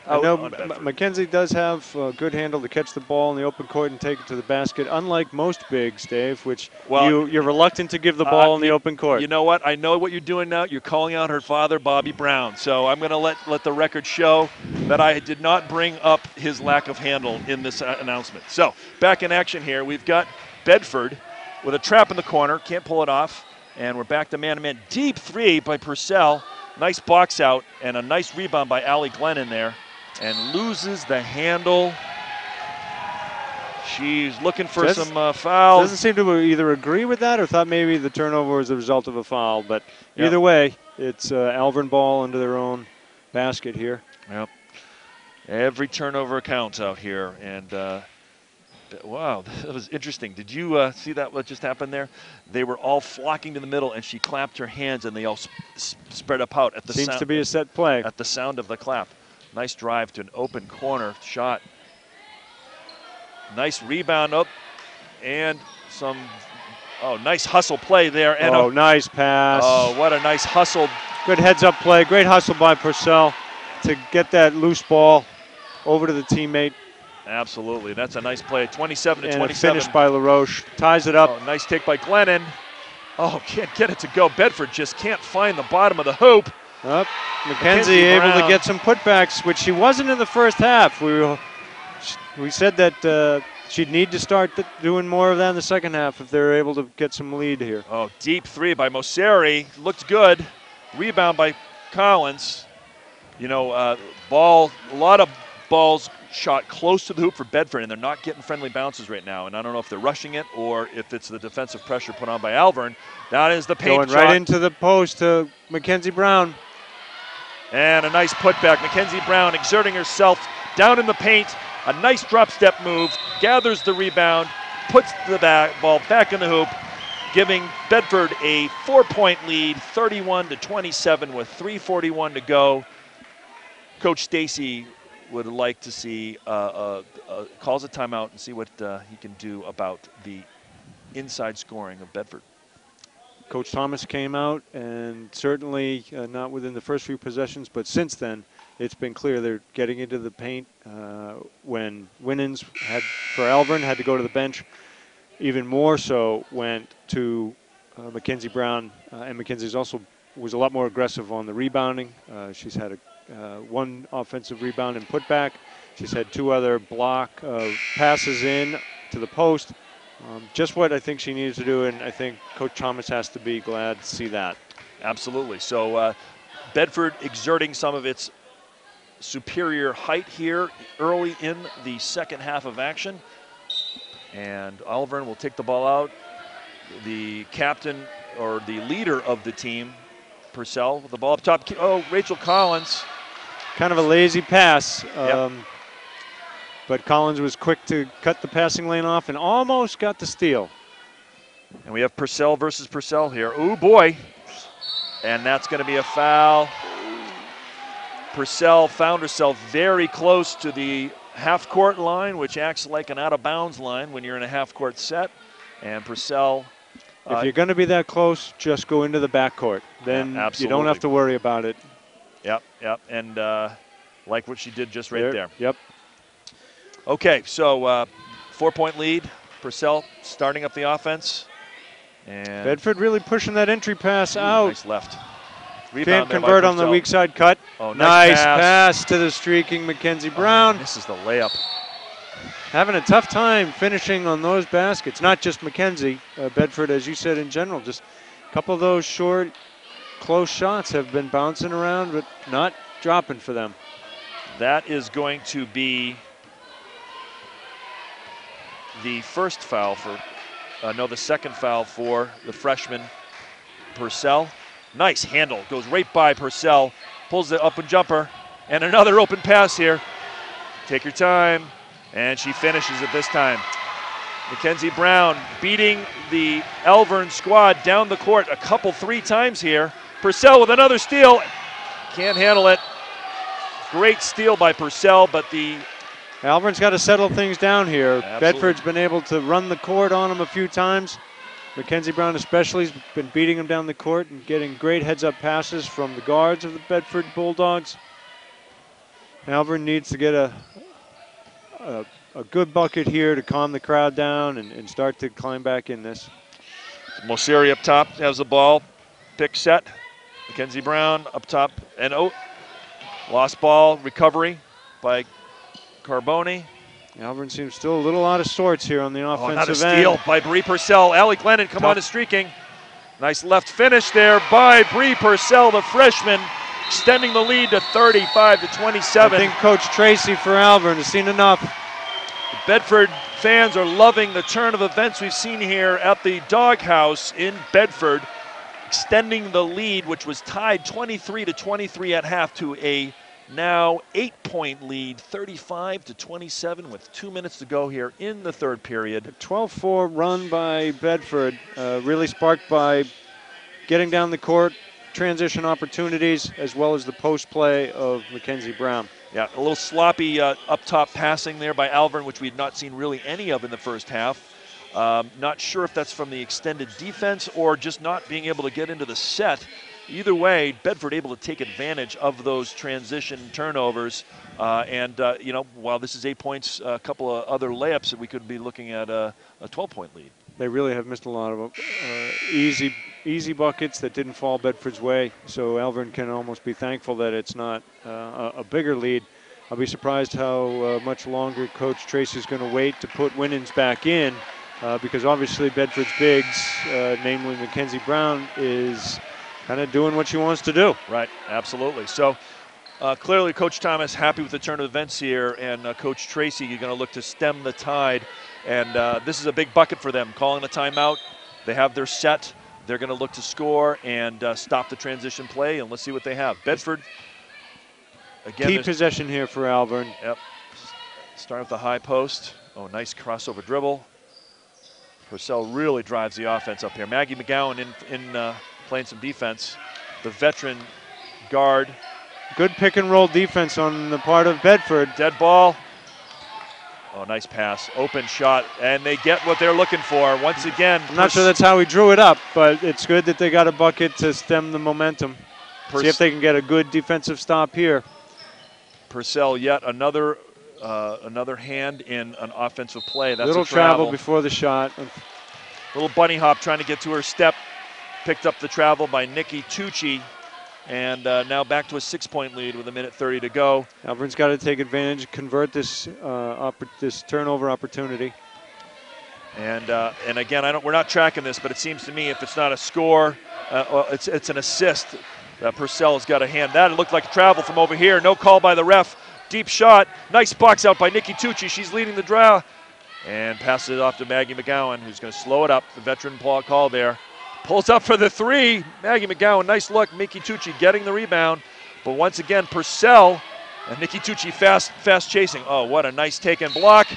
I know Mackenzie does have a good handle to catch the ball in the open court and take it to the basket, unlike most bigs, Dave, which you're reluctant to give the ball in the open court. You know what? I know what you're doing now. You're calling out her father, Bobby Brown. So I'm going to let the record show that I did not bring up his lack of handle in this announcement. So back in action here. We've got Bedford with a trap in the corner. Can't pull it off. And we're back to man-to-man. Deep three by Purcell. Nice box out and a nice rebound by Allie Glennon there. And loses the handle. She's looking for some fouls. Doesn't seem to either agree with that or thought maybe the turnover was a result of a foul. But either way, it's Alvirne ball into their own basket here. Yep. Every turnover counts out here. And wow, that was interesting. Did you see that what just happened there? They were all flocking to the middle, and she clapped her hands, and they all spread up out at the sound. Seems to be a set play. At the sound of the clap. Nice drive to an open corner shot. Nice rebound up and some, nice hustle play there. And nice pass. Oh, what a nice hustle. Good heads up play. Great hustle by Purcell to get that loose ball over to the teammate. Absolutely. That's a nice play. 27-27. And a finish by LaRoche. Ties it up. Oh, nice take by Glennon. Oh, can't get it to go. Bedford just can't find the bottom of the hoop. Mackenzie able to get some putbacks, which she wasn't in the first half. We said that she'd need to start doing more of that in the second half if they're able to get some lead here. Oh, deep three by Moseri. Looked good. Rebound by Collins. You know, a lot of balls shot close to the hoop for Bedford, and they're not getting friendly bounces right now. And I don't know if they're rushing it or if it's the defensive pressure put on by Alvirne. That is the paint Going shot. right into the post to Mackenzie Brown. And a nice putback. Mackenzie Brown exerting herself down in the paint. A nice drop step move. Gathers the rebound. Puts the ball back in the hoop, giving Bedford a 4-point lead, 31-27 with 3:41 to go. Coach Stacy would like to see calls a timeout and see what he can do about the inside scoring of Bedford. Coach Thomas came out, and certainly not within the first few possessions, but since then, it's been clear they're getting into the paint. When Winans for Alvirne had to go to the bench, even more so went to Mackenzie Brown, and Mackenzie's also was a lot more aggressive on the rebounding. She's had one offensive rebound and putback. She's had 2 other block passes in to the post. Just what I think she needs to do, and I think Coach Thomas has to be glad to see that. Absolutely. So Bedford exerting some of its superior height here early in the second half of action. And Alvirne will take the ball out. The captain or the leader of the team, Purcell, with the ball up top. Oh, Rachel Collins. Kind of a lazy pass. Yep. But Collins was quick to cut the passing lane off and almost got the steal. And we have Purcell versus Purcell here. Ooh, boy. And that's going to be a foul. Purcell found herself very close to the half-court line, which acts like an out-of-bounds line when you're in a half-court set. And Purcell... if you're going to be that close, just go into the backcourt. Then you don't have to worry about it. Yep. And like what she did just right there. Yep. Okay, so 4-point lead. Purcell starting up the offense. And Bedford really pushing that entry pass out. Nice left. Can't convert on the weak side cut. Oh, nice pass to the streaking Mackenzie Brown. This is the layup. Having a tough time finishing on those baskets. Not just Mackenzie. Bedford, as you said, in general, just a couple of those short, close shots have been bouncing around, but not dropping for them. That is going to be the first foul for, the second foul for the freshman Purcell. Nice handle, goes right by Purcell, pulls the up and jumper, and another open pass here. Take your time, and she finishes it this time. Mackenzie Brown beating the Alvirne squad down the court a couple, 3 times here. Purcell with another steal, can't handle it. Great steal by Purcell, but the Alvirne's got to settle things down here. Absolutely. Bedford's been able to run the court on him a few times. Mackenzie Brown especially has been beating him down the court and getting great heads-up passes from the guards of the Bedford Bulldogs. Alvirne needs to get a good bucket here to calm the crowd down and start to climb back in this. Moseri up top has the ball. Pick set. Mackenzie Brown up top. And lost ball. Recovery by Carboni. Alvirne seems still a little out of sorts here on the offensive not a end. steal by Bree Purcell. Allie Glennon come on to streaking. Nice left finish there by Bree Purcell, the freshman, extending the lead to 35-27. I think Coach Tracy for Alvirne has seen enough. The Bedford fans are loving the turn of events we've seen here at the Doghouse in Bedford, extending the lead, which was tied 23-23 at half, to a now 8-point lead, 35-27 with 2 minutes to go here in the third period. A 12-4 run by Bedford, really sparked by getting down the court, transition opportunities, as well as the post play of Mackenzie Brown. Yeah, a little sloppy up top passing there by Alvirne, which we had not seen really any of in the first half. Not sure if that's from the extended defense or just not being able to get into the set. Either way, Bedford able to take advantage of those transition turnovers. While this is 8 points, a couple of other layups that we could be looking at a 12-point lead. They really have missed a lot of easy buckets that didn't fall Bedford's way. So Alvirne can almost be thankful that it's not a bigger lead. I'll be surprised how much longer Coach Tracy's going to wait to put Winans back in, because obviously Bedford's bigs, namely Mackenzie Brown, is kind of doing what she wants to do. Right, absolutely. So clearly Coach Thomas happy with the turn of events here, and Coach Tracy, you're going to look to stem the tide. And this is a big bucket for them, calling a timeout. They have their set. They're going to look to score and stop the transition play, and let's see what they have. Bedford, again. Key possession here for Alvirne. Yep. Starting with the high post. Oh, nice crossover dribble. Purcell really drives the offense up here. Maggie McGowan in playing some defense. The veteran guard. Good pick and roll defense on the part of Bedford. Dead ball. Oh, nice pass. Open shot, and they get what they're looking for. Once again, I'm not sure that's how he drew it up, but it's good that they got a bucket to stem the momentum. See if they can get a good defensive stop here. Purcell, yet another hand in an offensive play. That's little a travel before the shot. Little bunny hop trying to get to her step. Picked up the travel by Nikki Tucci. And now back to a 6-point lead with 1:30 to go. Alvirne's got to take advantage, convert this this turnover opportunity. And again, we're not tracking this, but it seems to me if it's not a score, it's an assist. Purcell has got a hand. That it looked like a travel from over here. No call by the ref. Deep shot. Nice box out by Nikki Tucci. She's leading the draw. And passes it off to Maggie McGowan, who's going to slow it up. The veteran call there. Pulls up for the three. Maggie McGowan, nice look. Nikki Tucci getting the rebound. But once again, Purcell and Nikki Tucci fast chasing. Oh, what a nice take and block.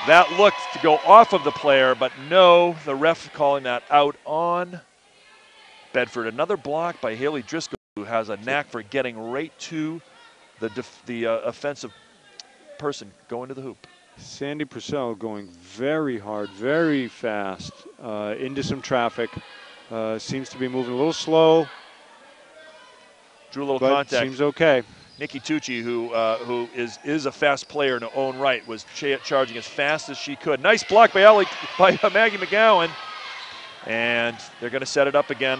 That looked to go off of the player, but no, the ref calling that out on Bedford. Another block by Haley Driscoll, who has a knack for getting right to the offensive person going to the hoop. Sandy Purcell going very hard, very fast into some traffic. Seems to be moving a little slow. Drew a little but contact. Seems okay. Nikki Tucci, who is a fast player in her own right, was charging as fast as she could. Nice block by Maggie McGowan. And they're going to set it up again.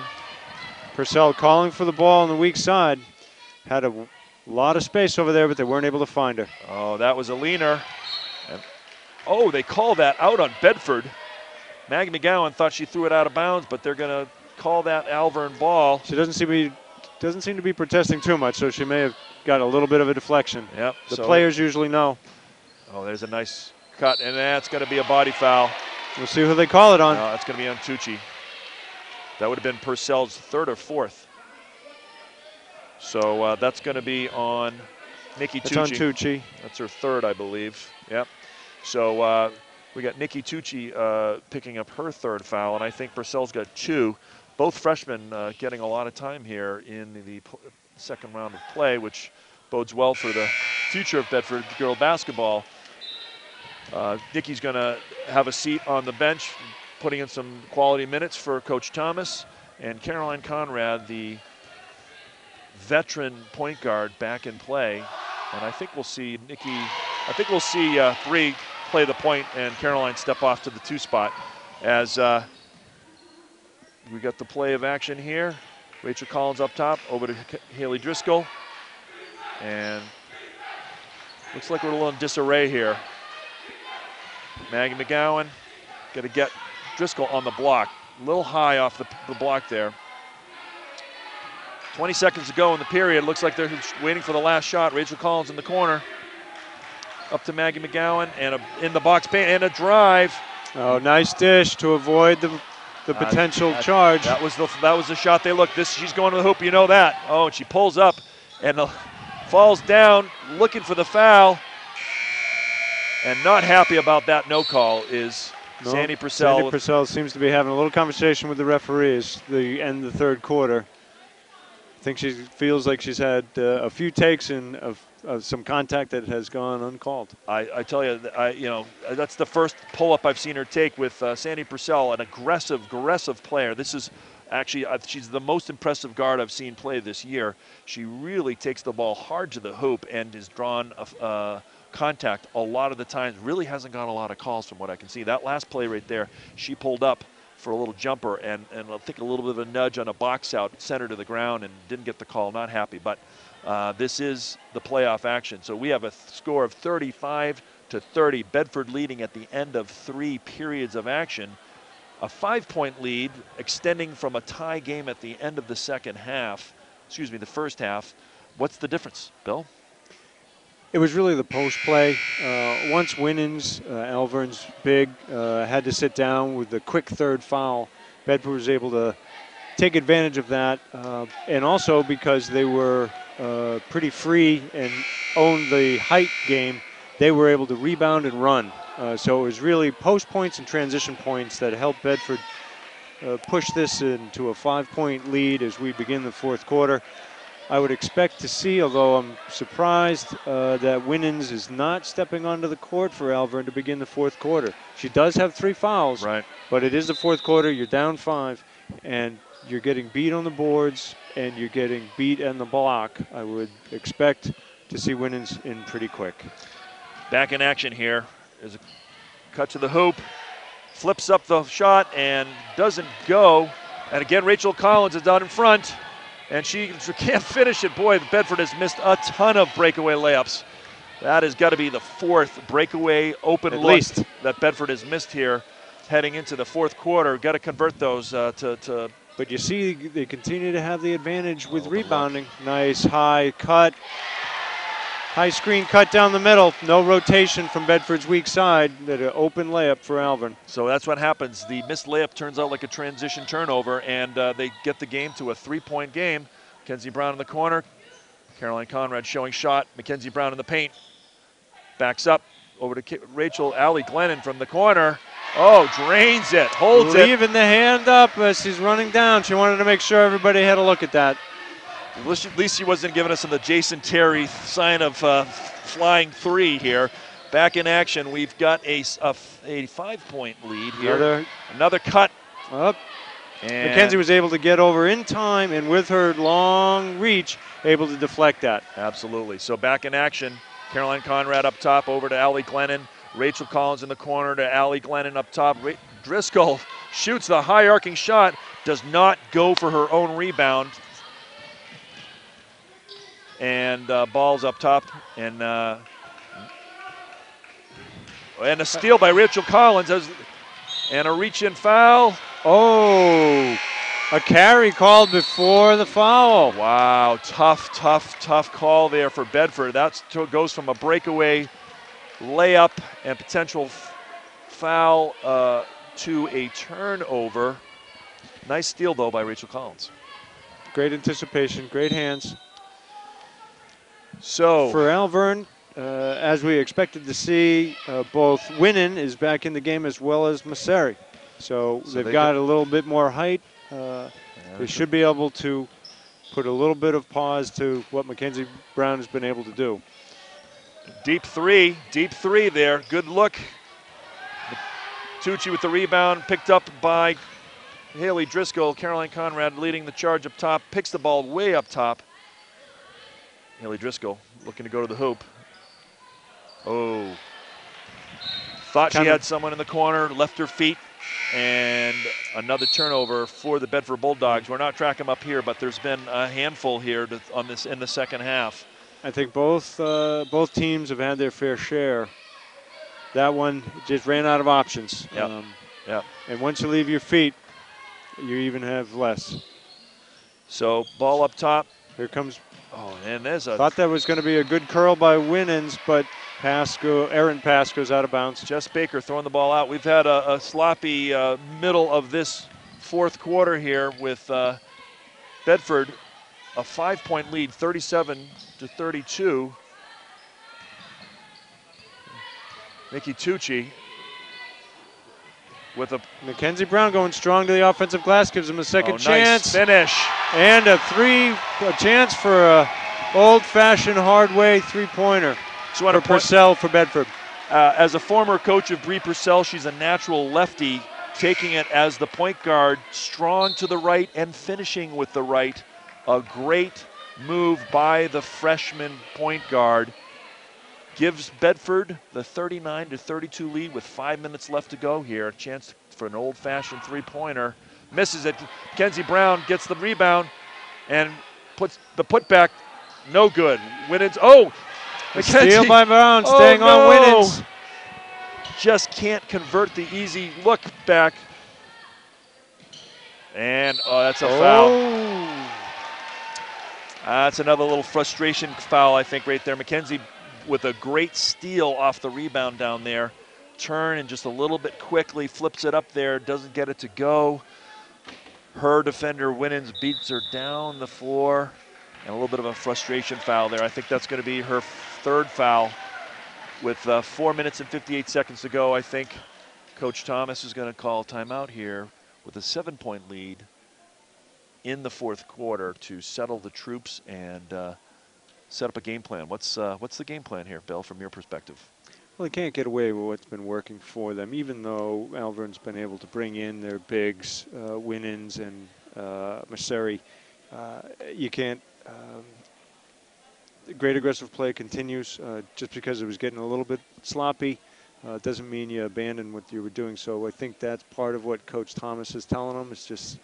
Purcell calling for the ball on the weak side. Had a lot of space over there, but they weren't able to find her. Oh, that was a leaner. Oh, they call that out on Bedford. Maggie McGowan thought she threw it out of bounds, but they're going to call that Alvirne ball. She doesn't seem to be protesting too much, so she may have got a little bit of a deflection. Yep. The players usually know. Oh, there's a nice cut, and that's going to be a body foul. We'll see who they call it on. No, that's going to be on Tucci. That would have been Purcell's third or fourth. So that's going to be on Nikki Tucci. That's on Tucci. That's her third, I believe. Yep. So we got Nikki Tucci picking up her third foul, and I think Purcell's got two. Both freshmen getting a lot of time here in the second round of play, which bodes well for the future of Bedford girl basketball. Nikki's going to have a seat on the bench, putting in some quality minutes for Coach Thomas, and Caroline Conrad, the veteran point guard, back in play. And I think we'll see Bree play the point and Caroline step off to the 2 spot as we got the play of action here. Rachel Collins up top, over to Haley Driscoll. And looks like we're a little in disarray here. Maggie McGowan got to get Driscoll on the block. A little high off the block there. 20 seconds to go in the period. Looks like they're waiting for the last shot. Rachel Collins in the corner. Up to Maggie McGowan, and in the box paint, and a drive. Oh, nice dish to avoid the potential charge. That was the shot they looked. She's going to the hoop, you know that. Oh, and she pulls up and falls down, looking for the foul. And not happy about that no call is Sandy Purcell. Sandy Purcell seems to be having a little conversation with the referees the end of the third quarter. I think she feels like she's had a few takes and of some contact that has gone uncalled. I tell you, that's the first pull-up I've seen her take with Sandy Purcell, an aggressive player. This is actually, she's the most impressive guard I've seen play this year. She really takes the ball hard to the hoop and is drawn contact a lot of the times. Really hasn't got a lot of calls from what I can see. That last play right there, she pulled up for a little jumper and I think a little bit of a nudge on a box out, sent her to the ground and didn't get the call. Not happy, but this is the playoff action. So we have a score of 35-30. Bedford leading at the end of 3 periods of action. A 5-point lead extending from a tie game at the end of the the first half. What's the difference, Bill? It was really the post play. Once Winans, Alvirne's big, had to sit down with the quick third foul, Bedford was able to take advantage of that. And also because they were pretty free and owned the height game, they were able to rebound and run. So it was really post points and transition points that helped Bedford push this into a 5-point lead as we begin the fourth quarter. I would expect to see, although I'm surprised that Winans is not stepping onto the court for Alvirne to begin the fourth quarter. She does have 3 fouls, right? But it is the fourth quarter. You're down 5, and you're getting beat on the boards, and you're getting beat in the block. I would expect to see Winans in pretty quick. Back in action here. There's a cut to the hoop, flips up the shot and doesn't go. And again, Rachel Collins is down in front, and she can't finish it. Boy, Bedford has missed a ton of breakaway layups. That has got to be the 4th breakaway open At look least that Bedford has missed here heading into the fourth quarter. Got to convert those to. But you see, they continue to have the advantage with rebounding. Nice high cut. High screen cut down the middle. No rotation from Bedford's weak side. That an open layup for Alvirne. So that's what happens. The missed layup turns out like a transition turnover, and they get the game to a 3-point game. Mackenzie Brown in the corner. Caroline Conrad showing shot. Mackenzie Brown in the paint. Backs up over to Rachel Allie Glennon from the corner. Oh, drains it, holds it. Leaving the hand up as she's running down. She wanted to make sure everybody had a look at that. At least she wasn't giving us the Jason Terry sign of flying 3 here. Back in action, we've got a 5-point lead here. Another cut. Up. Mackenzie was able to get over in time, and with her long reach, able to deflect that. Absolutely. So back in action, Caroline Conrad up top, over to Allie Glennon. Rachel Collins in the corner to Allie Glennon up top. Driscoll shoots the high arcing shot, does not go for her own rebound. And ball's up top, and a steal by Rachel Collins, and a reach-in foul. Oh, a carry called before the foul. Wow, tough call there for Bedford. That goes from a breakaway layup and potential foul to a turnover. Nice steal, though, by Rachel Collins. Great anticipation, great hands. So for Alvirne, as we expected to see, both Winnan is back in the game as well as Masseri. So they've got a little bit more height. They should be able to put a little bit of pause to what Mackenzie Brown has been able to do. Deep three there. Good look. Tucci with the rebound, picked up by Haley Driscoll. Caroline Conrad leading the charge up top, picks the ball way up top. Haley Driscoll looking to go to the hoop. Oh. Thought she had someone in the corner, left her feet, and another turnover for the Bedford Bulldogs. We're not tracking them up here, but there's been a handful here on this in the second half. I think both teams have had their fair share. That one just ran out of options. Yeah. And once you leave your feet, you even have less. So ball up top. Here comes. Oh, and there's a. Thought that was going to be a good curl by Winans, but errant pass goes out of bounds. Jess Baker throwing the ball out. We've had a sloppy middle of this fourth quarter here with Bedford, a 5-point lead, 37-32. Nikki Tucci with a Mackenzie Brown going strong to the offensive glass, gives him a second chance. Nice finish. And a chance for a old-fashioned hard way three-pointer for Purcell for Bedford. As a former coach of Bree Purcell, she's a natural lefty, taking it as the point guard, strong to the right and finishing with the right. A great move by the freshman point guard. Gives Bedford the 39-32 lead with 5 minutes left to go here. A chance for an old-fashioned three-pointer. Misses it. Mackenzie Brown gets the rebound and puts the putback no good. Winans, oh! Steal by Brown, oh, staying no. on Winans. Just can't convert the easy look back. And, oh, that's a foul. That's another little frustration foul, I think, right there. McKenzie with a great steal off the rebound down there. Turn and just a little bit quickly flips it up there, doesn't get it to go. Her defender, Winans, beats her down the floor. And a little bit of a frustration foul there. I think that's going to be her third foul. With 4 minutes and 58 seconds to go, I think Coach Thomas is going to call timeout here with a 7-point lead in the fourth quarter to settle the troops and set up a game plan. What's the game plan here, Bill, from your perspective? Well, they can't get away with what's been working for them, even though Alvirne's been able to bring in their bigs, Winans and Masseri. You can't. Great aggressive play continues. Just because it was getting a little bit sloppy doesn't mean you abandon what you were doing. So I think that's part of what Coach Thomas is telling them. It's just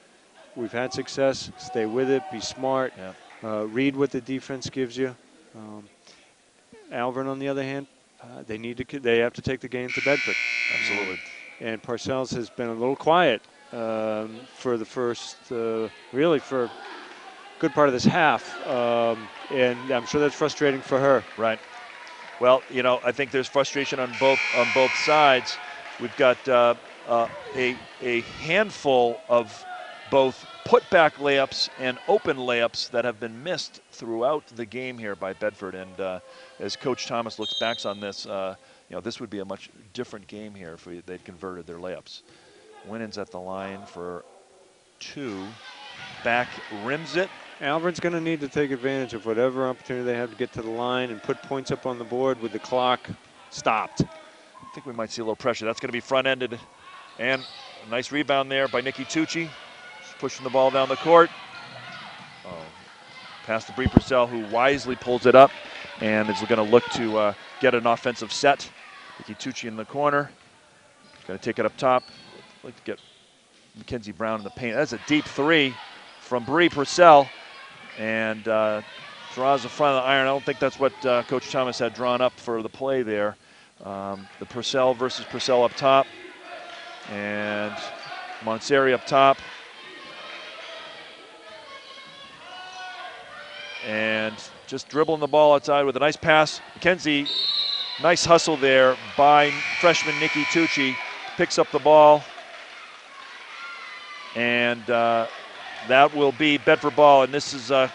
we've had success. Stay with it. Be smart. Yeah. Read what the defense gives you. Alvirne, on the other hand, they have to take the game to Bedford. Absolutely. And Parcells has been a little quiet for the first, really for a good part of this half. And I'm sure that's frustrating for her. Right. Well, you know, I think there's frustration on both sides. We've got a handful of both putback layups and open layups that have been missed throughout the game here by Bedford. And as Coach Thomas looks back on this, you know, this would be a much different game here if they'd converted their layups. Winans at the line for 2. Back rims it. Alvirne's going to need to take advantage of whatever opportunity they have to get to the line and put points up on the board with the clock stopped. I think we might see a little pressure. That's going to be front-ended. And a nice rebound there by Nikki Tucci. She's pushing the ball down the court. Past to Bree Purcell, who wisely pulls it up and is going to look to get an offensive set. Nikki Tucci in the corner. She's going to take it up top. Like to get Mackenzie Brown in the paint. That's a deep 3 from Bree Purcell. And draws the front of the iron. I don't think that's what Coach Thomas had drawn up for the play there. The Purcell versus Purcell up top. And Monseri up top. And just dribbling the ball outside with a nice pass. Mackenzie, nice hustle there by freshman Nikki Tucci. Picks up the ball. And that will be Bedford ball, and this is a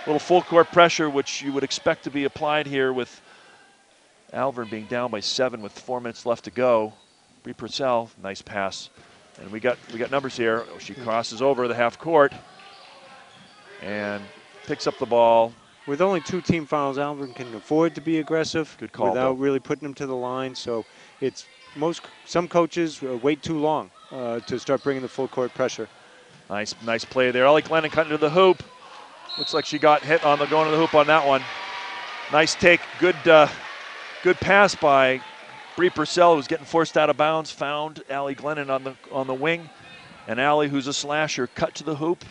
little full court pressure, which you would expect to be applied here with Alvirne being down by 7 with 4 minutes left to go. Bree Purcell, nice pass, and we got numbers here. She crosses over the half court and picks up the ball. With only 2 team fouls, Alvirne can afford to be aggressive. Good call, without Bill. really putting them to the line. So it's some coaches wait too long to start bringing the full court pressure. Nice play there. Ellie Glennon cutting to the hoop. Looks like she got hit on the going to the hoop on that one. Nice take. Good pass by Bree Purcell, who's getting forced out of bounds. Found Allie Glennon on the wing, and Allie, who's a slasher, cut to the hoop.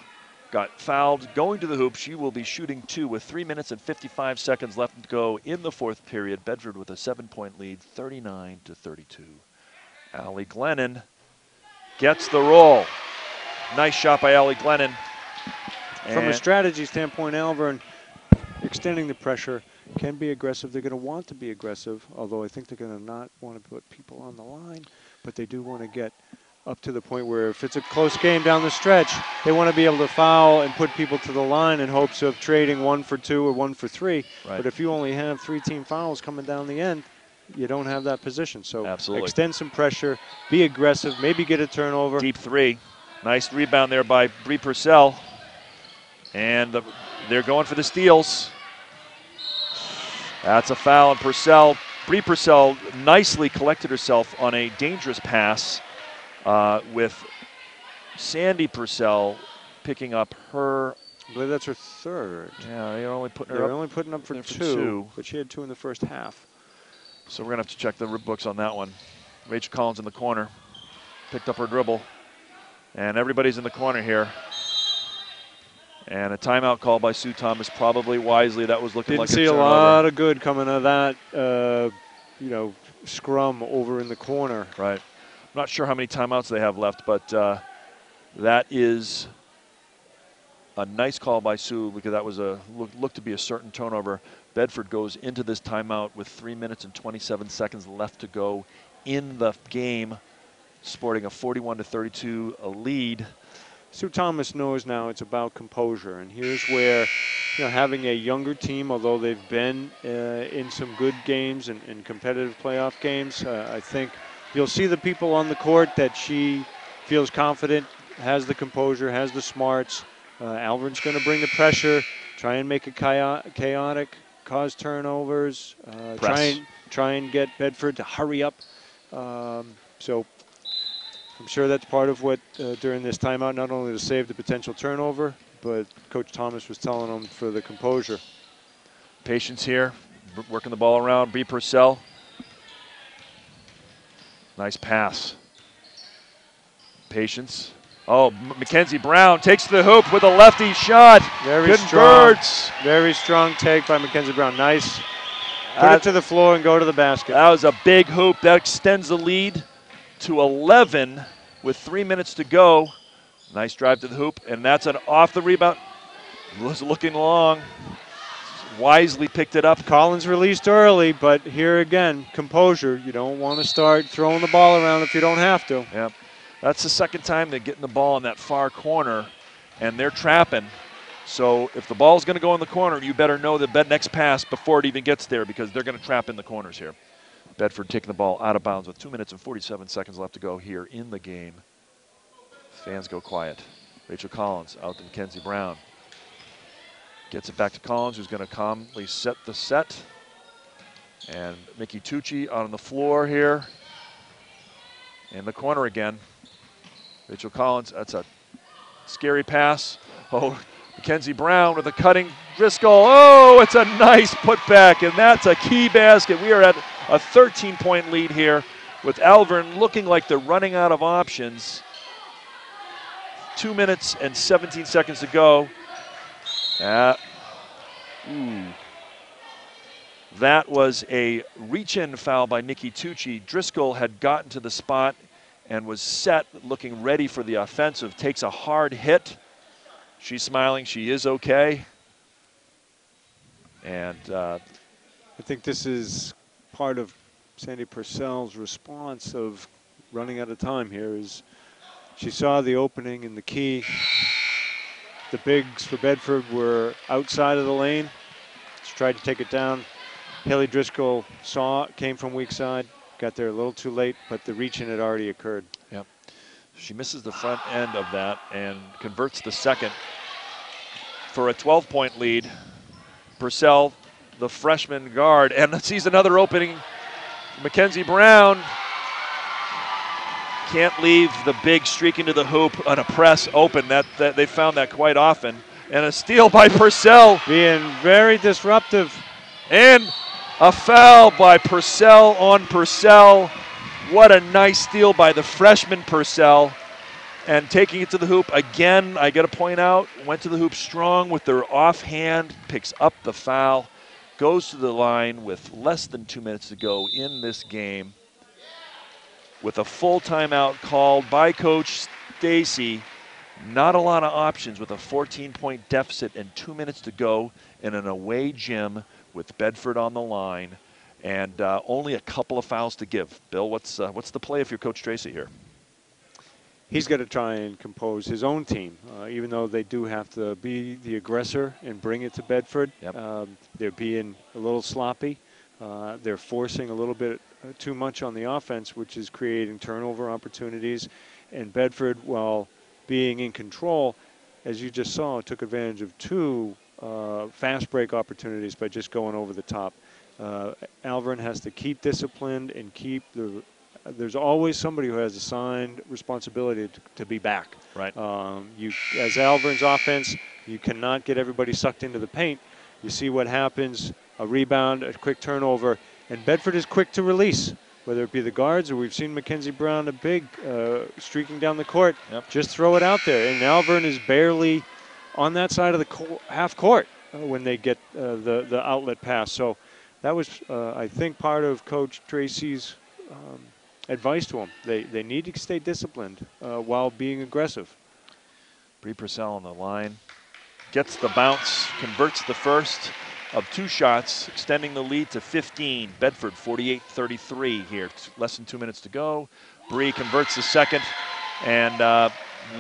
Got fouled going to the hoop. She will be shooting 2 with 3 minutes and 55 seconds left to go in the fourth period. Bedford with a 7-point lead, 39-32. Allie Glennon gets the roll. Nice shot by Allie Glennon. From a strategy standpoint, Alvirne extending the pressure can be aggressive. They're going to want to be aggressive, although I think they're going to not want to put people on the line, but they do want to get up to the point where if it's a close game down the stretch, they want to be able to foul and put people to the line in hopes of trading 1 for 2 or 1 for 3. Right. But if you only have 3 team fouls coming down the end, you don't have that position. So absolutely. Extend some pressure, be aggressive, maybe get a turnover. Deep 3. Nice rebound there by Bree Purcell. And they're going for the steals. That's a foul on Purcell. Bree Purcell nicely collected herself on a dangerous pass with Sandy Purcell picking up her. I believe that's her 3rd. Yeah, they're only putting her they're up. only putting up for 2, but she had 2 in the first half. So we're going to have to check the books on that one. Rachel Collins in the corner. Picked up her dribble. And everybody's in the corner here. And a timeout call by Sue Thomas, probably wisely. That was looking like a turnover. Didn't see a lot of good coming out of that, scrum over in the corner. Right. I'm not sure how many timeouts they have left, but that is a nice call by Sue because that was looked to be a certain turnover. Bedford goes into this timeout with 3 minutes and 27 seconds left to go in the game, sporting a 41-32 lead. Sue Thomas knows now it's about composure, and here's where, having a younger team, although they've been in some good games and competitive playoff games, I think you'll see the people on the court that she feels confident, has the composure, has the smarts. Alvirne's going to bring the pressure, try and make it chaotic, cause turnovers, try and get Bedford to hurry up. So I'm sure that's part of what, during this timeout, not only to save the potential turnover, but Coach Thomas was telling them for the composure. Patience here, working the ball around. B. Purcell. Nice pass. Patience. Oh, Mackenzie Brown takes the hoop with a lefty shot. Very Converts. Very strong take by Mackenzie Brown. Nice. Put it to the floor and go to the basket. That was a big hoop. That extends the lead to 11 with 3 minutes to go. Nice drive to the hoop, and that's an off the rebound. Was looking long. Wisely picked it up. Collins released early, but here again, composure. You don't want to start throwing the ball around if you don't have to. Yep. That's the second time they're getting the ball in that far corner, and they're trapping. So if the ball's going to go in the corner, you better know the next pass before it even gets there because they're going to trap in the corners here. Bedford taking the ball out of bounds with 2 minutes and 47 seconds left to go here in the game. Fans go quiet. Rachel Collins out to Mackenzie Brown. Gets it back to Collins, who's going to calmly set the set. And Mickey Tucci on the floor here. In the corner again. Rachel Collins, that's a scary pass. Oh, Mackenzie Brown with a cutting Driscoll. Oh, it's a nice putback, and that's a key basket. We are at a 13-point lead here with Alvirne looking like they're running out of options. 2 minutes and 17 seconds to go. That was a reach-in foul by Nikki Tucci. Driscoll had gotten to the spot and was set, looking ready for the offensive. Takes a hard hit. She's smiling. She is okay. And I think this is part of Sandy Purcell's response of running out of time here. Is she saw the opening in the key. The bigs for Bedford were outside of the lane. She tried to take it down. Haley Driscoll came from weak side, got there a little too late, but the reach-in had already occurred. Yep. She misses the front end of that and converts the second for a 12-point lead. Purcell, the freshman guard, and sees another opening. Mackenzie Brown can't leave the big streak into the hoop on a press open. That they found that quite often. And a steal by Purcell. Being very disruptive. And a foul by Purcell on Purcell. What a nice steal by the freshman Purcell. And taking it to the hoop again, I got to point out, went to the hoop strong with their offhand, picks up the foul, goes to the line with less than 2 minutes to go in this game. With a full timeout called by Coach Stacy. Not a lot of options with a 14-point deficit and 2 minutes to go in an away gym with Bedford on the line, and only a couple of fouls to give. Bill, what's the play if you're Coach Tracy here? He's got to try and compose his own team, even though they do have to be the aggressor and bring it to Bedford. Yep. They're being a little sloppy. They're forcing a little bit too much on the offense, which is creating turnover opportunities. And Bedford, while being in control, as you just saw, took advantage of two fast break opportunities by just going over the top. Alvirne has to keep disciplined and keep there's always somebody who has assigned responsibility to be back. Right. As Alvirne's offense, you cannot get everybody sucked into the paint. You see what happens, a rebound, a quick turnover, and Bedford is quick to release, whether it be the guards or we've seen Mackenzie Brown, a big streaking down the court. Yep. Just throw it out there. And Alvirne is barely on that side of the half court when they get the outlet pass. So that was, I think, part of Coach Tracy's advice to them. They need to stay disciplined while being aggressive. Bree Purcell on the line. Gets the bounce, converts the first of 2 shots, extending the lead to 15. Bedford 48-33 here. Less than 2 minutes to go. Bree converts the second, and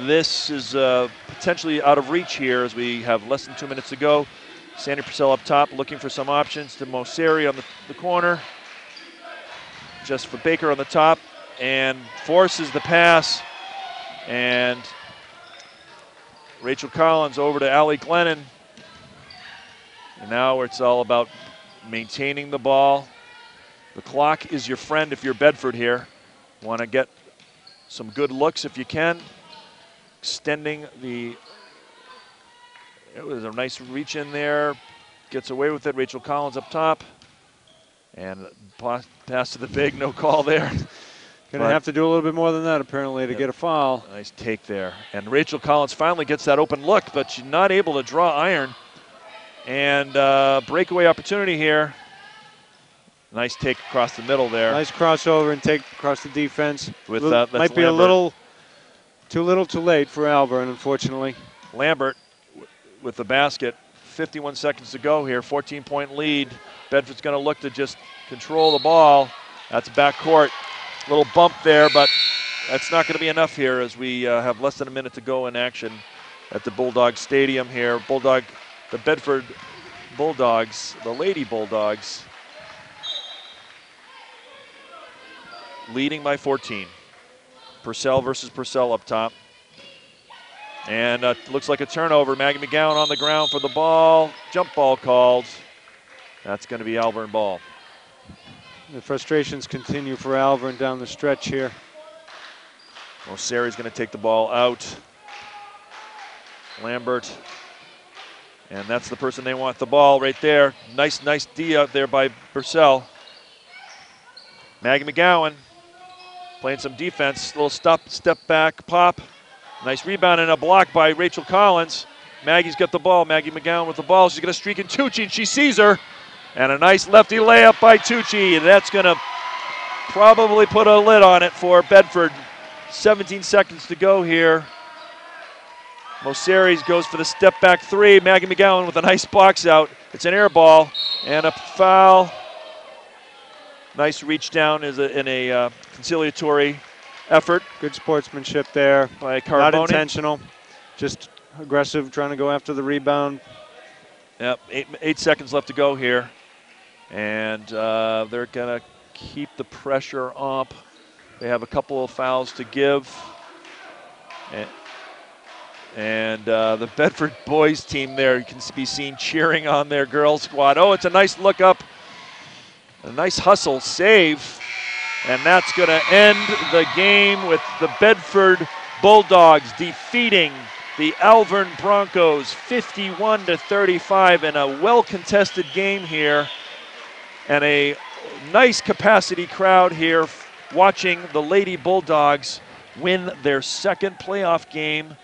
this is potentially out of reach here as we have less than 2 minutes to go. Sandy Purcell up top, looking for some options to Moseri on the corner. Just for Baker on the top, and forces the pass. And Rachel Collins over to Allie Glennon. And now it's all about maintaining the ball. The clock is your friend if you're Bedford here. Want to get some good looks if you can. Extending the, it was a nice reach in there. Gets away with it. Rachel Collins up top. And pass to the big, no call there. Going to have to do a little bit more than that, apparently, to get a foul. Nice take there. And Rachel Collins finally gets that open look, but she's not able to draw iron. And breakaway opportunity here. Nice take across the middle there. Nice crossover and take across the defense. With might be Lambert. a little too late for Alvirne, unfortunately. Lambert with the basket. 51 seconds to go here. 14-point lead. Bedford's going to look to just control the ball. That's backcourt. Little bump there, but that's not going to be enough here as we have less than a minute to go in action at the Bulldog Stadium here. The Bedford Bulldogs, the Lady Bulldogs, leading by 14. Purcell versus Purcell up top. And looks like a turnover. Maggie McGowan on the ground for the ball. Jump ball called. That's going to be Alvirne ball. The frustrations continue for Alvirne down the stretch here. Moseri's going to take the ball out. Lambert. And that's the person they want the ball right there. Nice D out there by Purcell. Maggie McGowan playing some defense. Little step back, pop. Nice rebound and a block by Rachel Collins. Maggie's got the ball. Maggie McGowan with the ball. She's going to streak in Tucci, and she sees her. And a nice lefty layup by Tucci. And that's going to probably put a lid on it for Bedford. 17 seconds to go here. Moseri goes for the step back three. Maggie McGowan with a nice box out. It's an air ball and a foul. Nice reach down in a conciliatory effort. Good sportsmanship there. By Carboni. Not intentional, just aggressive, trying to go after the rebound. Yep, 8 seconds left to go here. And they're going to keep the pressure up. They have a couple of fouls to give. And the Bedford boys team there, you can be seen cheering on their girls squad. Oh, it's a nice look up. A nice hustle save. And that's going to end the game with the Bedford Bulldogs defeating the Alvirne Broncos 51-35 in a well-contested game here. And a nice capacity crowd here watching the Lady Bulldogs win their second playoff game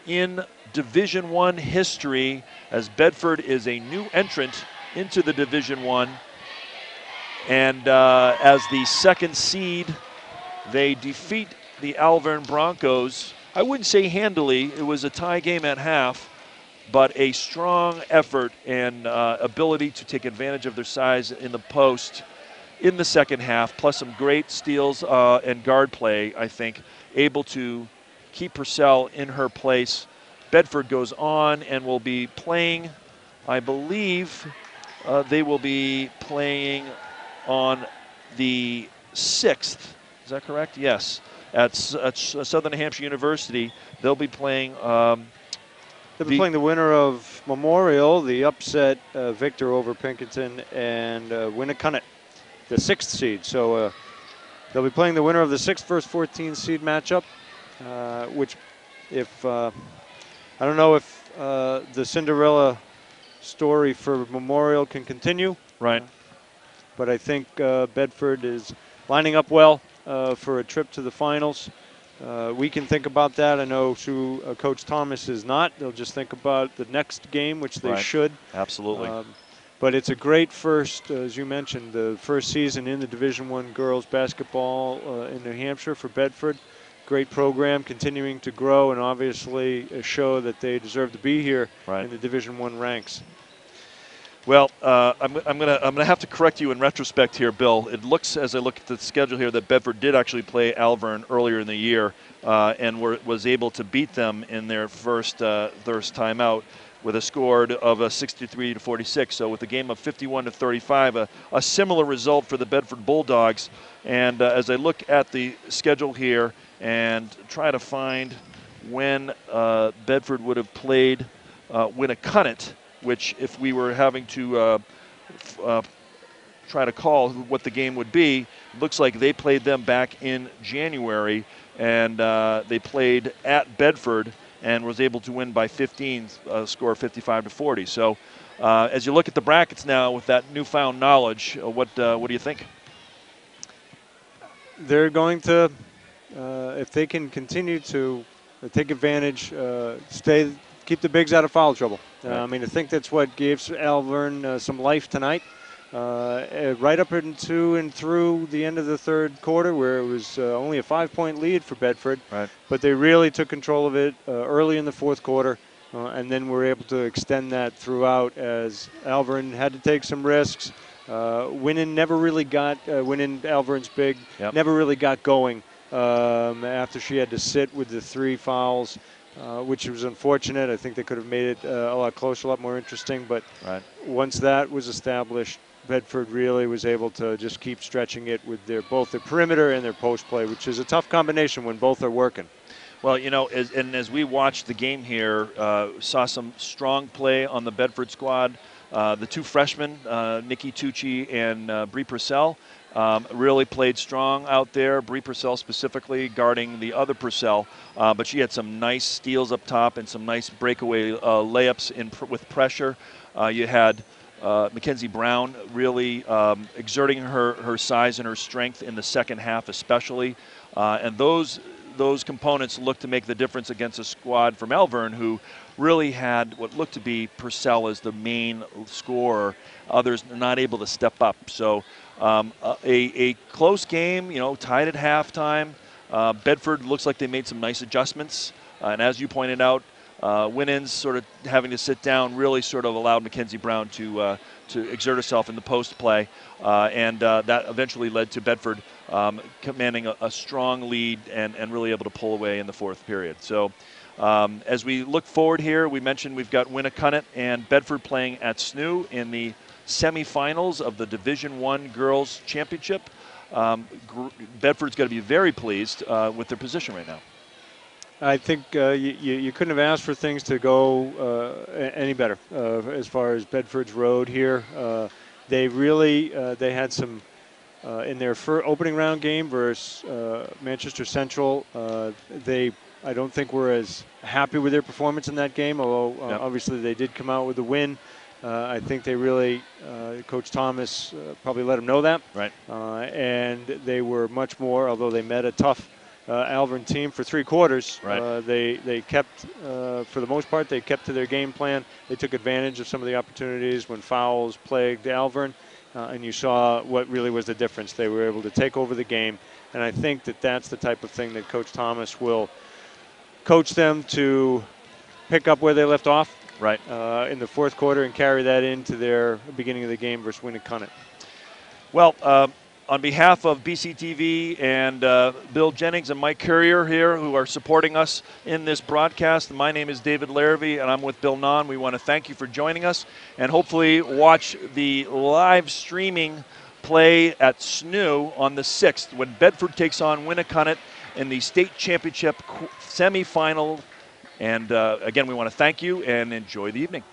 in Division I history, as Bedford is a new entrant into the Division I. And as the second seed, they defeat the Alvirne Broncos. I wouldn't say handily. It was a tie game at half, but a strong effort and ability to take advantage of their size in the post in the second half, plus some great steals and guard play, I think, able to keep Purcell in her place. Bedford goes on and will be playing, I believe, they will be playing on the 6th. Is that correct? Yes. At Southern Hampshire University, they'll be playing. They'll be playing the winner of Memorial, the upset victor over Pinkerton, and Winnicunnet, the 6th seed. So they'll be playing the winner of the 6th versus 14 seed matchup, which, if I don't know if the Cinderella story for Memorial can continue. Right. But I think Bedford is lining up well for a trip to the finals. we can think about that. I know Coach Thomas is not. They'll just think about the next game, which they should. Absolutely. But it's a great first, as you mentioned, the first season in the Division I girls basketball in New Hampshire for Bedford. Great program, continuing to grow, and obviously show that they deserve to be here in the Division I ranks. Well, I'm gonna have to correct you in retrospect here, Bill. It looks, as I look at the schedule here, that Bedford did actually play Alvirne earlier in the year and was able to beat them in their first time out with a score of 63-46. So with a game of 51-35, a similar result for the Bedford Bulldogs. And as I look at the schedule here and try to find when Bedford would have played Winnacunnet, which if we were having to try to call what the game would be, looks like they played them back in January, and they played at Bedford and was able to win by 15, score 55-40. So as you look at the brackets now with that newfound knowledge, what do you think? They're going to, if they can continue to take advantage, keep the bigs out of foul trouble. I mean, I think that's what gave Alvirne some life tonight. Right up into and through the end of the third quarter, where it was only a 5-point lead for Bedford. But they really took control of it early in the fourth quarter, and then were able to extend that throughout as Alvirne had to take some risks. Winning never really got, Alvirne's big, never really got going after she had to sit with the 3 fouls. Which was unfortunate. I think they could have made it a lot closer, a lot more interesting. But once that was established, Bedford really was able to just keep stretching it with both their perimeter and their post play, which is a tough combination when both are working. Well, you know, as we watched the game here, saw some strong play on the Bedford squad. The 2 freshmen, Nikki Tucci and Bree Purcell, really played strong out there. Bree Purcell specifically guarding the other Purcell, but she had some nice steals up top and some nice breakaway layups with pressure. You had Mackenzie Brown really exerting her size and her strength in the second half especially, and those components looked to make the difference against a squad from Alvirne who really had what looked to be Purcell as the main scorer, others not able to step up. So a close game, you know, tied at halftime. Bedford looks like they made some nice adjustments, and as you pointed out, Winans sort of having to sit down really sort of allowed Mackenzie Brown to exert herself in the post play, and that eventually led to Bedford commanding a strong lead and really able to pull away in the fourth period. So as we look forward here, we mentioned we've got Winnacunnet and Bedford playing at SNU in the semifinals of the Division I Girls Championship. Bedford's got to be very pleased with their position right now. I think you couldn't have asked for things to go any better as far as Bedford's road here. They really they had some in their opening round game versus Manchester Central. I don't think were as happy with their performance in that game, although obviously they did come out with a win. I think they really, Coach Thomas probably let them know that. And they were much more, although they met a tough Alvirne team for 3 quarters. They kept, for the most part, they kept to their game plan. They took advantage of some of the opportunities when fouls plagued Alvirne, and you saw what really was the difference. They were able to take over the game, and I think that that's the type of thing that Coach Thomas will coach them to pick up where they left off in the fourth quarter and carry that into their beginning of the game versus Winnacunnet. Well, on behalf of BCTV and Bill Jennings and Mike Currier here who are supporting us in this broadcast, my name is David Larrivee and I'm with Bill Nawn. We want to thank you for joining us and hopefully watch the live streaming play at SNU on the 6th when Bedford takes on Winnacunnet in the state championship semifinal. And again, we want to thank you and enjoy the evening.